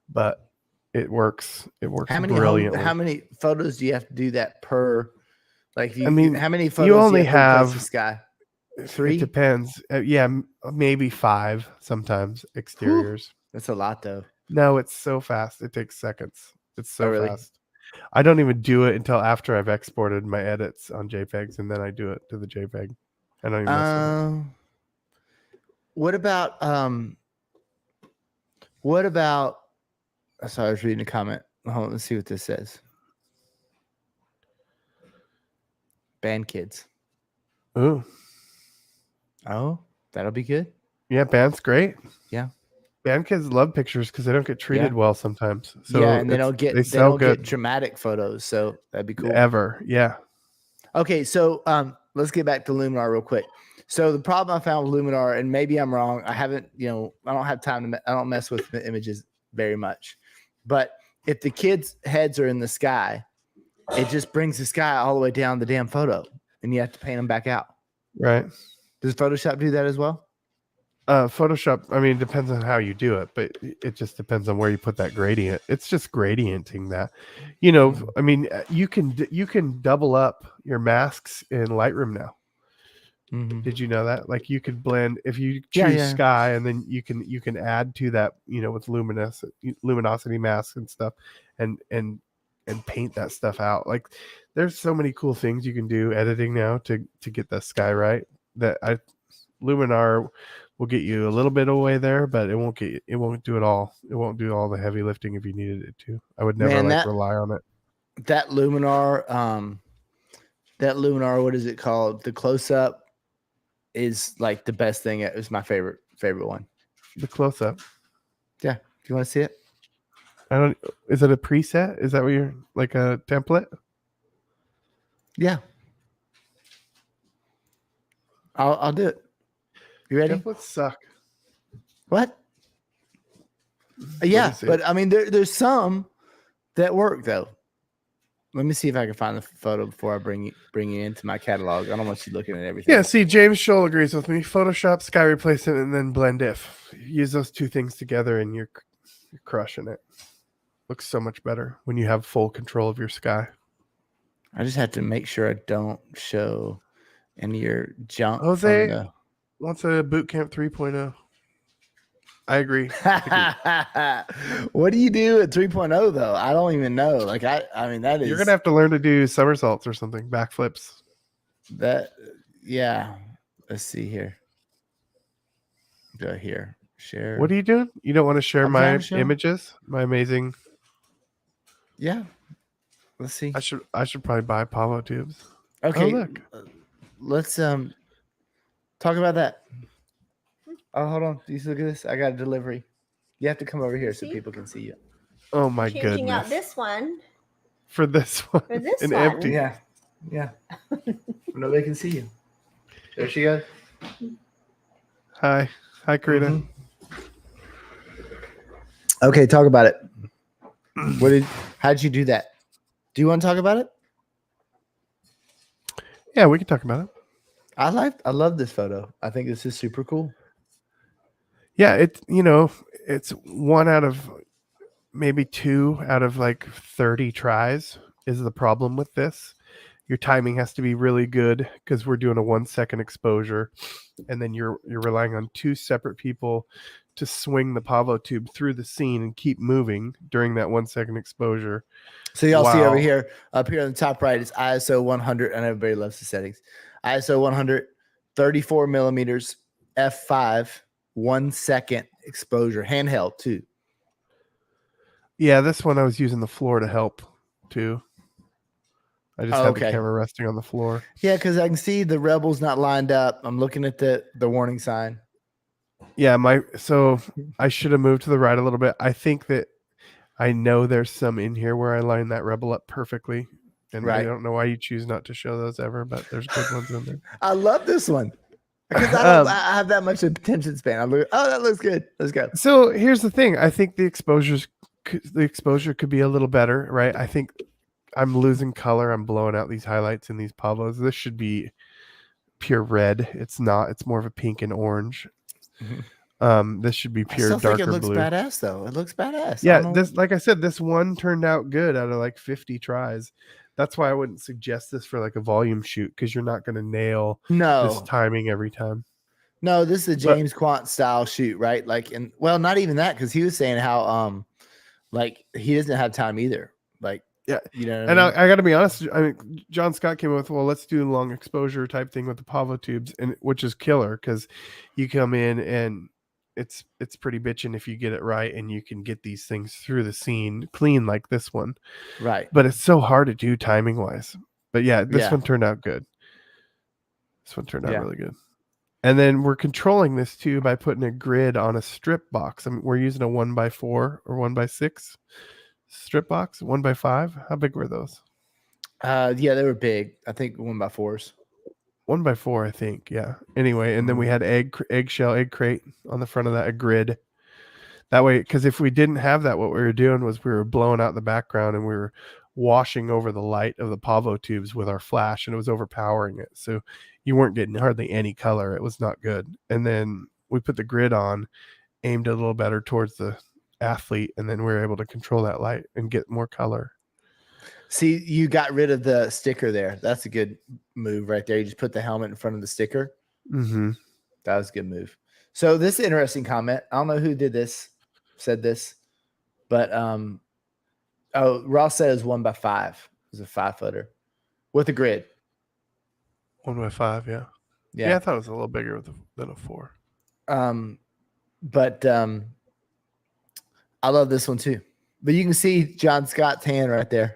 but it works. It works brilliantly. How many photos do you have to do that per? Like, I mean, how many photos you only do you have to replace have the sky? It 3? depends. Maybe 5 sometimes exteriors. That's a lot, though. No, it's so fast. It takes seconds. It's so really? fast. I don't even do it until after I've exported my edits on JPEGs, and then I do it to the JPEG. I don't even mess with it. What about? Sorry, I was reading a comment. Hold on, let's see what this says. Band kids. Ooh. Oh, that'll be good. Yeah, band's great. Yeah. Band kids love pictures because they don't get treated well sometimes. So yeah, and they don't get dramatic photos. So that'd be cool. Ever. Yeah. Okay, so let's get back to Luminar real quick. So the problem I found with Luminar, and maybe I'm wrong, I haven't, I don't have time I don't mess with the images very much. But if the kids' heads are in the sky, it just brings the sky all the way down the damn photo, and you have to paint them back out. Right. Does Photoshop do that as well? Photoshop, I mean, it depends on how you do it, but it just depends on where you put that gradient. It's just gradienting that. I mean, you can double up your masks in Lightroom now. Mm-hmm. Did you know that? Like you could blend if you choose sky, and then you can add to that, with luminosity masks and stuff, and paint that stuff out. Like there's so many cool things you can do editing now to get the sky right. Luminar will get you a little bit away there, but it won't do it all. It won't do all the heavy lifting if you needed it to. I would never rely on it. That Luminar, what is it called? The close up is like the best thing. It was my favorite one. The close up. Yeah. Do you want to see it? Is it a preset? Is that what you're like a template? Yeah. I'll do it. You ready? Templates suck. What? Yeah, but I mean, there's some that work though. Let me see if I can find the photo before I bring you into my catalog. I don't want you looking at everything. Yeah, see, James Scholl agrees with me. Photoshop, sky replacement, and then blend if. Use those two things together, and you're crushing it. Looks so much better when you have full control of your sky. I just have to make sure I don't show any of your junk. Jose wants a Bootcamp 3.0. I agree. What do you do at 3.0 though? I don't even know. Like I mean that is. You're gonna have to learn to do somersaults or something, backflips. Yeah. Let's see here. Go here. Share. What are you doing? You don't want to share my images? My amazing. Yeah. Let's see. I should probably buy Pavo tubes. Okay, look. let's talk about that. Oh, hold on. Do you look at this? I got a delivery. You have to come over here so See? people can see you. Oh my Changing goodness. out this one For this one. for this An one. empty. Yeah, yeah. Nobody can see you. There she goes. Hi, Karina. Mhm. Okay, talk about it. How did you do that? Do you want to talk about it? Yeah, we can talk about it. I love this photo. I think this is super cool. Yeah, it's one out of maybe 2 out of like 30 tries is the problem with this. Your timing has to be really good because we're doing a 1 second exposure, and then you're relying on 2 separate people to swing the Pavo tube through the scene and keep moving during that 1 second exposure. So y'all see over Wow. here, up here on the top right, is ISO 100, and everybody loves the settings. ISO 100, 34 millimeters, f5, 1 second exposure, handheld too. Yeah, this one I was using the floor to help too. I just had the Okay. camera resting on the floor. Yeah, because I can see the Rebel's not lined up. I'm looking at the warning sign. Yeah, so I should have moved to the right a little bit. I think that I know there's some in here where I line that Rebel up perfectly. And I Right. don't know why you choose not to show those ever, but there's good ones in there. I love this one because I have that much attention span. I look, oh, that looks good. Let's go. So here's the thing. I think the exposure could be a little better, right? I think I'm losing color. I'm blowing out these highlights in these Pavos. This should be pure red. It's not. It's more of a pink and orange. This should be I pure still darker think it looks blue. badass though. It looks badass. Yeah, like I said, this one turned out good out of like 50 tries. That's why I wouldn't suggest this for like a volume shoot because you're not going to nail this no, timing every time. no, this is a James Quant style shoot, right? Like, and well, not even that because he was saying how like he doesn't have time either. Like, yeah, you know. What and I mean? I got to be honest. I mean, John Scott came up with, well, let's do a long exposure type thing with the Pavo tubes, and which is killer because you come in and it's pretty bitchin' if you get it right and you can get these things through the scene clean like this one. Right. But it's so hard to do timing wise. But yeah, this Yeah. one turned out good. This one turned out Yeah. really good. And then we're controlling this too by putting a grid on a strip box. I mean, we're using a 1x4 or 1x6 strip box, 1x5. How big were those? Yeah, they were big. I think 1x4s. 1x4, I think. Yeah. Anyway, and then we had egg crate on the front of that, a grid. That way, because if we didn't have that, what we were doing was we were blowing out the background and we were washing over the light of the Pavo tubes with our flash, and it was overpowering it. So you weren't getting hardly any color. It was not good. And then we put the grid on, aimed a little better towards the athlete, and then we were able to control that light and get more color. See, you got rid of the sticker there. That's a good move right there. You just put the helmet in front of the sticker. Mm-hmm. That was a good move. So this is an interesting comment. I don't know who said this, but Ross said it was 1x5. It was a 5-footer with a grid. 1x5, yeah. Yeah, I thought it was a little bigger than a 4. But I love this one too. But you can see John Scott's hand right there.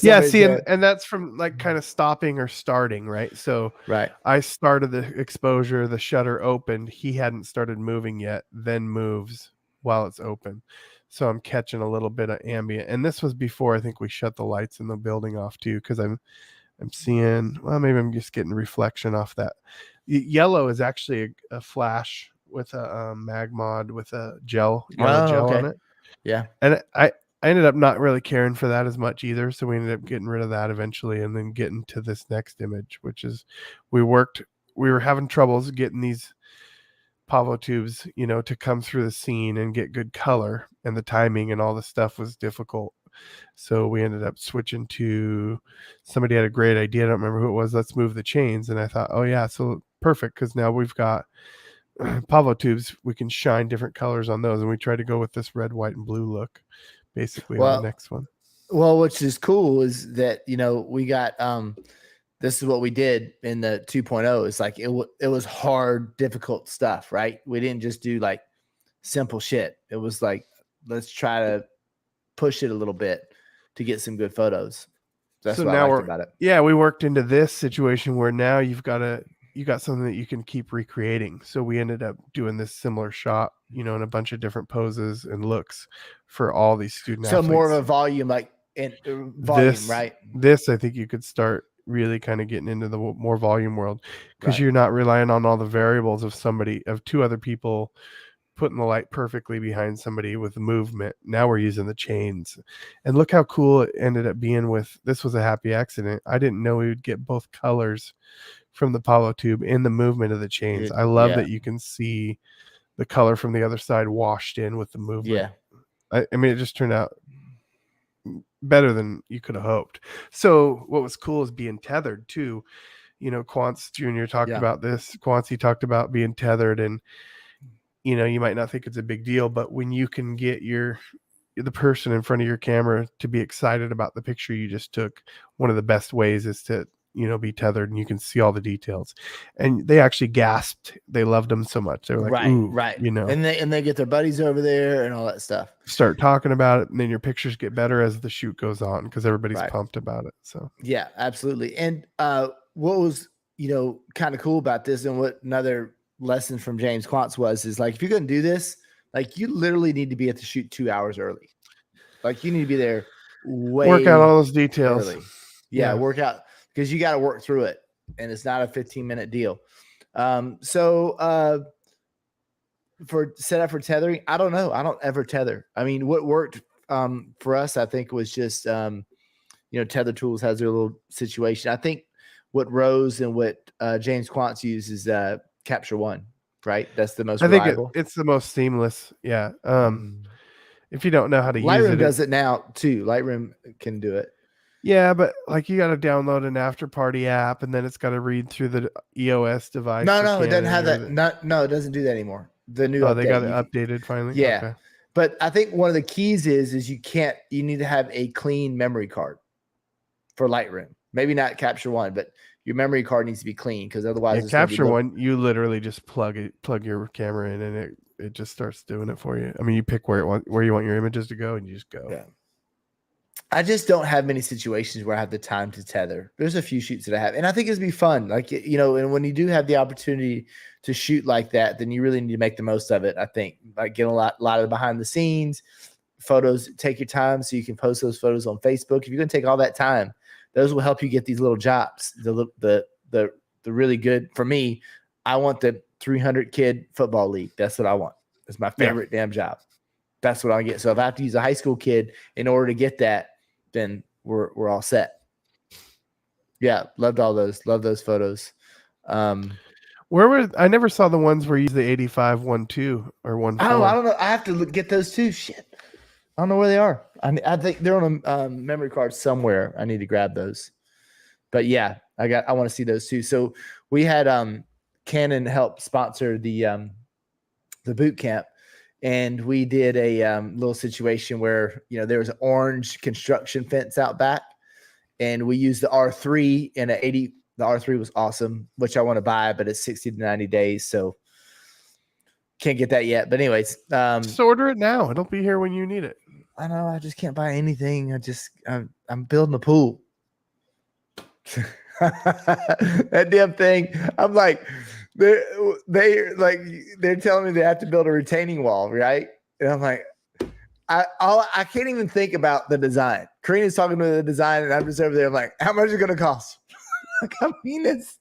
Yeah, see, and that's from like kind of stopping or starting, right? So right. I started the exposure, the shutter opened, he hadn't started moving yet, then moves while it's open. So I'm catching a little bit of ambient. And this was before I think we shut the lights in the building off too, because I'm seeing, well, maybe I'm just getting reflection off that. Yellow is actually a flash with a mag mod with a gel on it. Yeah. And I ended up not really caring for that as much either. So we ended up getting rid of that eventually and then getting to this next image, which is we were having troubles getting these Pavo tubes, to come through the scene and get good color, and the timing and all the stuff was difficult. So we ended up switching to, somebody had a great idea. I don't remember who it was. Let's move the chains. And I thought, oh yeah, so perfect. Cause now we've got Pavo tubes. We can shine different colors on those. And we tried to go with this red, white, and blue look basically on the next one. Well, which is cool is that, we got, this is what we did in the 2.0. It's like, it was hard, difficult stuff, right? We didn't just do like simple shit. It was like, let's try to push it a little bit. to get some good photos. That's So what now I liked about it. Yeah, we worked into this situation where now you got something that you can keep recreating. So we ended up doing this similar shot, in a bunch of different poses and looks for all these student So athletes. more of a volume, volume, right? This I think you could start really kind of getting into the more volume world, because Right. you're not relying on all the variables of two other people putting the light perfectly behind somebody with movement. Now we're using the chains, and look how cool it ended up being. With this was a happy accident. I didn't know we would get both colors from the Palo tube in the movement of the chains. I love that you can see the color from the other side washed in with the movement. Yeah. I mean, it just turned out better than you could have hoped. So what was cool is being tethered too. Quantz Jr. talked about this. Quantz talked about being tethered, and you might not think it's a big deal, but when you can get the person in front of your camera to be excited about the picture you just took, one of the best ways is to be tethered, and you can see all the details. And they actually gasped. They loved them so much. They were like, right. And they get their buddies over there and all that stuff. Start talking about it, and then your pictures get better as the shoot goes on, because everybody's pumped about it. So yeah, absolutely. And what was kind of cool about this, and what another lesson from James Quantz is like, if you're going to do this, like, you literally need to be at the shoot 2 hours early. Like, you need to be there work out all those details early. Yeah, work out, because you got to work through it, and it's not a 15-minute deal. So for set up for tethering, I don't know. I don't ever tether. I mean, what worked for us, I think, was just Tether Tools has their little situation. I think what Rose and what James Quantz uses Capture One, right? That's the most reliable. I think it's the most seamless. Yeah. If you don't know how to use it, Lightroom does it now too. Lightroom can do it. Yeah, but like, you got to download an after party app, and then it's got to read through the EOS device. No, it doesn't have that. No, it doesn't do that anymore. The new update. They got it updated finally. Yeah. Okay. But I think one of the keys is you need to have a clean memory card for Lightroom. Maybe not Capture One, but your memory card needs to be clean, because otherwise Capture One, you literally just plug your camera in, and it just starts doing it for you. I mean, you pick where you want your images to go, and you just go. Yeah. I just don't have many situations where I have the time to tether. There's a few shoots that I have, and I think it'd be fun. Like, and when you do have the opportunity to shoot like that, then you really need to make the most of it. I think, like, get a lot of behind the scenes photos. Take your time so you can post those photos on Facebook. If you're going to take all that time, those will help you get these little jobs. The really good, for me, I want the 300 kid football league. That's what I want. It's my favorite damn job. That's what I get. So if I have to use a high school kid in order to get that, then we're all set. Yeah, loved all those. Love those photos. I never saw the ones where you use the 8512 or 14. Oh, I don't know. I have to get those too. Shit, I don't know where they are. I think they're on a memory card somewhere. I need to grab those. But yeah, I want to see those too. So we had Canon help sponsor the boot camp. And we did a little situation where, there was an orange construction fence out back, and we used the R3 and an 80. The R3 was awesome, which I want to buy, but it's 60 to 90 days. So can't get that yet. But anyways, just order it now. It'll be here when you need it. I know. I just can't buy anything. I'm building a pool. That damn thing. I'm like, they're telling me they have to build a retaining wall, right? And I'm like, I can't even think about the design. Karina's talking about the design, and I'm just over there. I'm like, how much is it going to cost? Like, I mean, it's,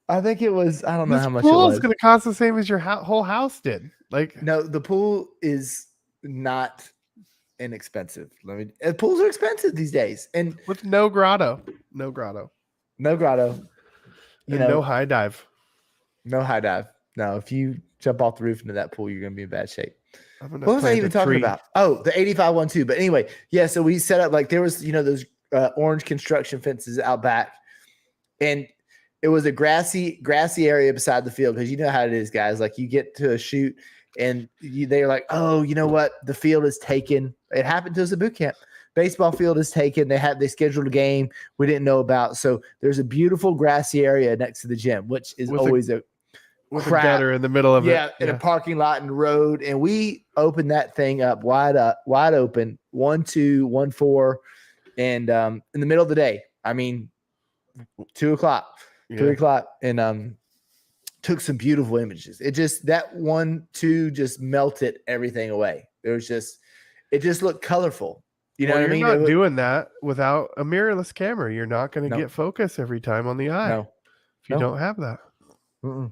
I think it was, I don't know how much it was. The pool is going to cost the same as your whole house did. Like, no, the pool is not inexpensive. Pools are expensive these days, and with no grotto. No grotto. No high dive. No high dive. No, if you jump off the roof into that pool, you're going to be in bad shape. What was I even talking about? Oh, the 8512. But anyway, yeah. So we set up, like, there was, those orange construction fences out back, and it was a grassy area beside the field, because you know how it is, guys. Like, you get to a shoot, and they're like, oh, you know what? The field is taken. It happened to us at boot camp. Baseball field is taken. They scheduled a game we didn't know about. So there's a beautiful grassy area next to the gym, which is always with crap. a gutter in the middle of Yeah, it. in a parking lot and road, and we opened that thing up, wide open, 1, 2, 1, 4, and in the middle of the day. I mean, 2 o'clock, 3 o'clock, and took some beautiful images. It just that 1, 2 just melted everything away. It just looked colorful. You know what I mean? You're not doing that without a mirrorless camera. You're not going to No. get focus every time on the eye. No, if you don't have that. Mm-mm.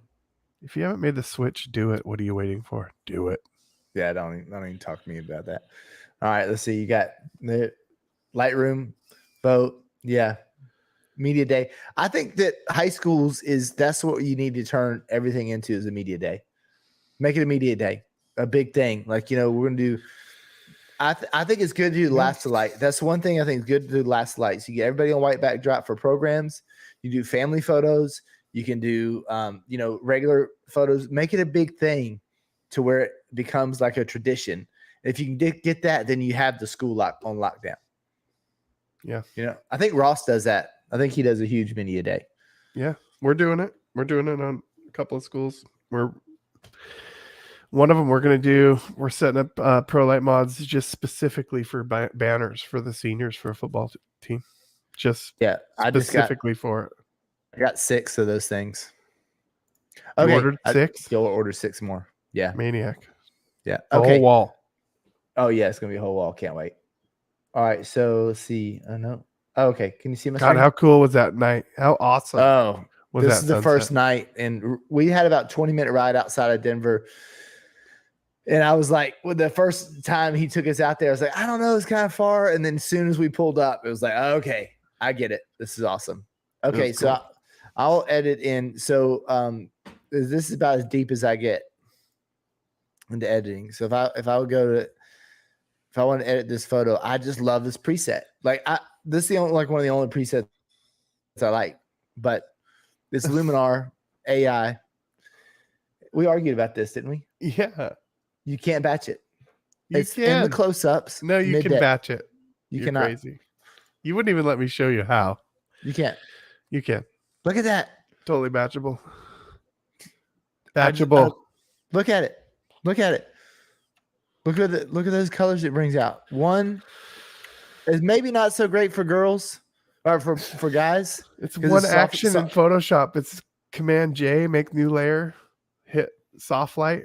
If you haven't made the switch, do it. What are you waiting for? Do it. Yeah, don't even talk to me about that. All right, let's see. You got the Lightroom, vote. Yeah. Media day. I think that high schools that's what you need to turn everything into is a media day. Make it a media day, a big thing. Like, we're going to do, I think it's good to do last to light. That's one thing I think is good to do last to light. So you get everybody on white backdrop for programs. You do family photos. You can do, regular photos. Make it a big thing to where it becomes like a tradition. If you can get that, then you have the school on lockdown. Yeah. I think Ross does that. I think he does a huge media day. Yeah, we're doing it. We're doing it on a couple of schools. One of them we're setting up Pro Light mods just specifically for banners for the seniors for a football team. Specifically for it. I got 6 of those things. Okay. You ordered 6? You'll order 6 more. Yeah. Maniac. Yeah. Okay. The whole wall. Oh, yeah. It's going to be a whole wall. Can't wait. All right. So let's see. No. Oh, okay. Can you see my God, screen? how cool was that night? How awesome. Oh, was this is the first night. And we had about 20-minute ride outside of Denver. And I was like, the first time he took us out there, I was like, I don't know. It's kind of far. And then as soon as we pulled up, it was like, okay, I get it. This is awesome. Okay. So cool. I'll edit in. So this is about as deep as I get into editing. So if I want to edit this photo, I just love this preset. Like this is one of the only presets I like, but this Luminar AI, we argued about this, didn't we? Yeah. You can't batch it. It's in the close-ups. No, you can batch it. You're cannot. Crazy. You wouldn't even let me show you how. You can't. You can. Look at that. Totally batchable. Batchable. Look at it. Look at it. Look at those colors it brings out. One is maybe not so great for girls or for guys. It's one action in Photoshop. It's Command J, make new layer, hit soft light,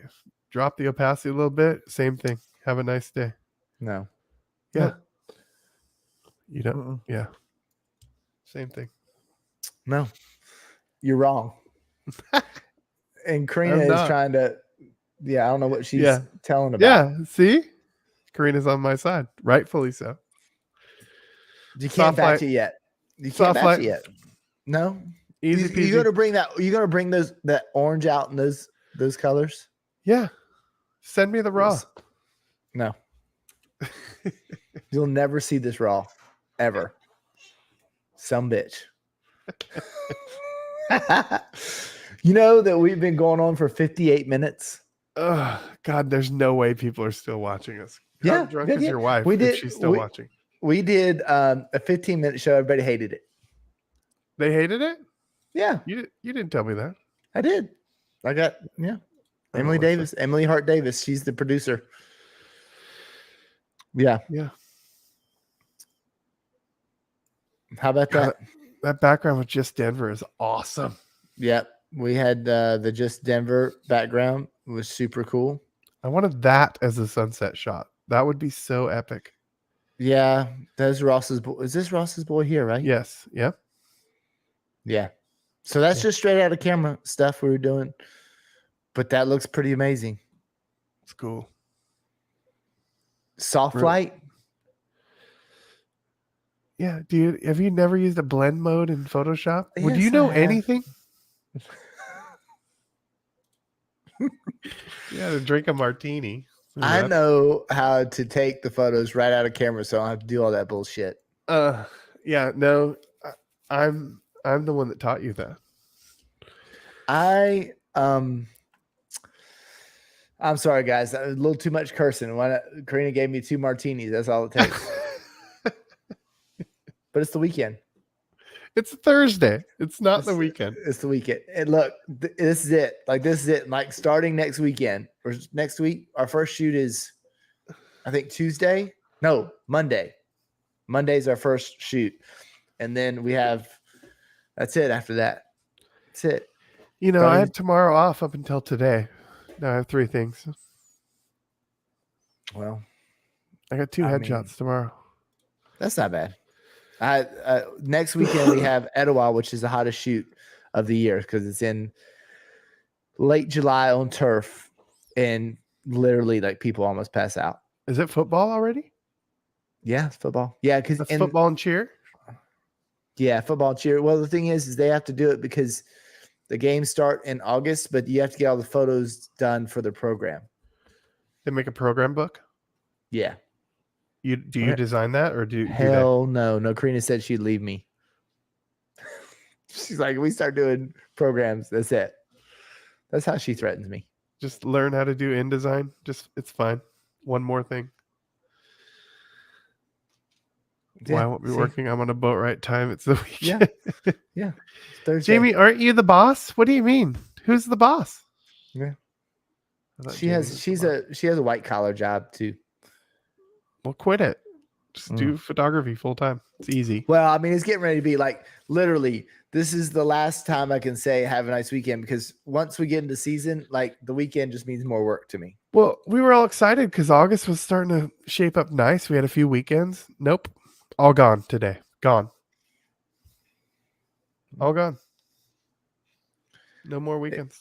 drop the opacity a little bit. Same thing. Have a nice day. No. Yeah. No. You don't. Yeah. Same thing. No. You're wrong. And Karina is trying to. Yeah, I don't know what she's telling about. Yeah, see? Karina's on my side. Rightfully so. You can't batch it yet. You can't batch it yet. No? Easy peasy. You're gonna bring that orange out in those colors? Yeah. Send me the raw. No. You'll never see this raw. Ever. Some bitch. You know that we've been going on for 58 minutes? Oh, God, there's no way people are still watching us. How drunk is your wife if she's still watching? We did a 15-minute show. Everybody hated it. They hated it? Yeah. You didn't tell me that. I did. Emily Hart Davis. She's the producer. Yeah. Yeah. How about that? That background with Just Denver is awesome. Yep. We had the Just Denver background. It was super cool. I wanted that as a sunset shot. That would be so epic. Yeah. That's Ross's boy. Is this Ross's boy here, right? Yes. Yep. Yeah. So that's just straight out of camera stuff we were doing. But that looks pretty amazing. It's cool. Soft light. Yeah, dude. Have you never used a blend mode in Photoshop? Yes, Would you know anything? You had to drink a martini. I know how to take the photos right out of camera, so I don't have to do all that bullshit. Yeah, no, I'm the one that taught you that. I'm sorry, guys. A little too much cursing. Karina gave me 2 martinis. That's all it takes. But it's the weekend. It's Thursday. It's not the It's- weekend. It's the weekend. And look, this is it. Like this is it. Like starting next weekend or next week, our first shoot is, I think Tuesday. No, Monday. Monday's our first shoot, and then we have. That's it. After that, that's it. You know, I Starting- had tomorrow off up until today. Now I have 3 things. Well, I got 2 I headshots tomorrow. that's not bad. Next weekend we have Etowah, which is the hottest shoot of the year because it's in late July on turf, and literally like people almost pass out. Is it football already? Yeah, it's football. Yeah, because That's football and cheer? Yeah, football cheer. Well, the thing is they have to do it because the games start in August, but you have to get all the photos done for the program. They make a program book? Yeah. Do you Okay. design that or do they? Hell no. No, Karina said she'd leave me. She's like, we start doing programs. That's it. That's how she threatens me. Just learn how to do InDesign? It's fine. One more thing. Why Yeah, won't be see? working? I'm on a boat right time. It's the Yeah. weekend. Yeah. It's Thursday. Jamie, aren't you the boss? What do you mean? Who's the boss? Yeah. I thought She Jamie has was the boss. she has a white collar job too. Well, quit it. Just Mm. do photography full time. It's easy. Well, I mean, it's getting ready to be like literally. This is the last time I can say have a nice weekend because once we get into season, like the weekend just means more work to me. Well, we were all excited because August was starting to shape up nice. We had a few weekends. Nope. All gone today. Gone. All gone. No more weekends.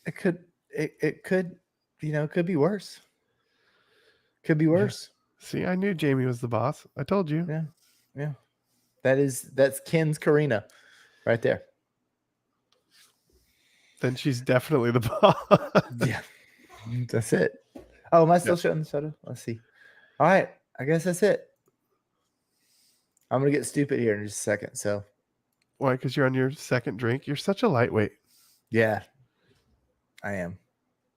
It could, it could, it could be worse. Could be worse. See, I knew Jamie was the boss. I told you. Yeah. That's Ken's Karina right there. Then she's definitely the boss. Yeah. That's it. Oh, am I still showing the soda? Let's see. All right. I guess that's it. I'm going to get stupid here in just a second. So, Why? Because you're on your second drink. You're such a lightweight. yeah, I am.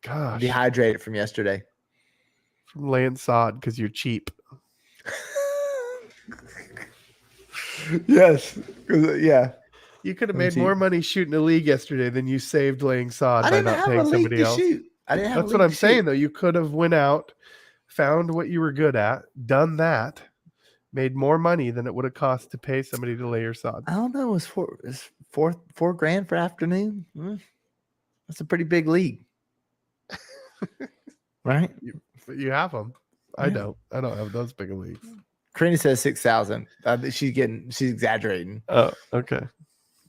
Gosh. Dehydrated from yesterday. From laying sod because you're cheap. Yes. Yeah. You could have I'm made more cheap. money shooting a league yesterday than you saved laying sod I by didn't not have a paying league somebody to else. shoot. I didn't have That's a what league I'm to saying, shoot. though. You could have went out, found what you were good at, done that, made more money than it would have cost to pay somebody to lay your sod. I don't know. It's $4,000 for afternoon. That's a pretty big league, right? But you have them. I Yeah. don't. I don't have those big of leagues. Karina says 6,000. She's exaggerating. Oh, okay.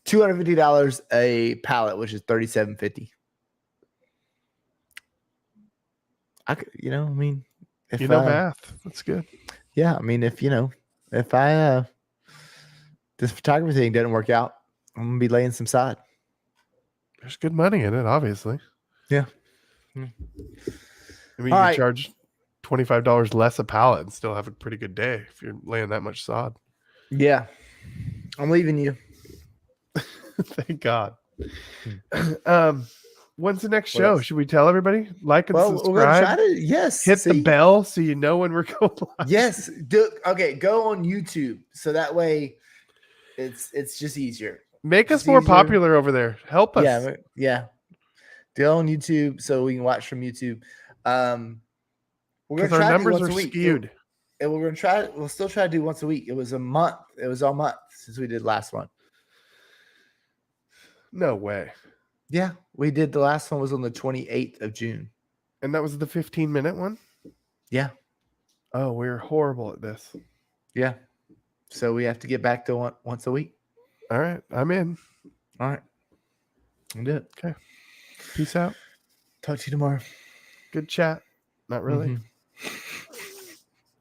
$250 a pallet, which is $37.50. I could, I mean, if You know math. That's good. yeah, I mean, if this photography thing doesn't work out, I'm gonna be laying some sod. There's good money in it, obviously. Yeah. I mean, All you right. can charge $25 less a pallet and still have a pretty good day if you're laying that much sod. Yeah, I'm leaving you. Thank God. Hmm. When's the next What show? else? Should we tell everybody? Like and Well, we're gonna subscribe. try to Hit the see. bell so you know when we're going live. Yes. Okay, go on YouTube so that way it's just easier. Make us It's more easier. popular over there. Help us. Yeah. Go on YouTube so we can watch from YouTube. We're Because gonna our try to do numbers once are a week. skewed. And we're gonna try. We'll still try to do once a week. It was a month. It was all month since we did last one. No way. Yeah, we did. The last one was on the 28th of June. And that was the 15-minute one? Yeah, Oh, we're horrible at this. yeah. So we have to get back to once a week. All right. I'm in. All right, we'll do it. Peace out. Talk to you tomorrow. Good chat. Not really. Mhm.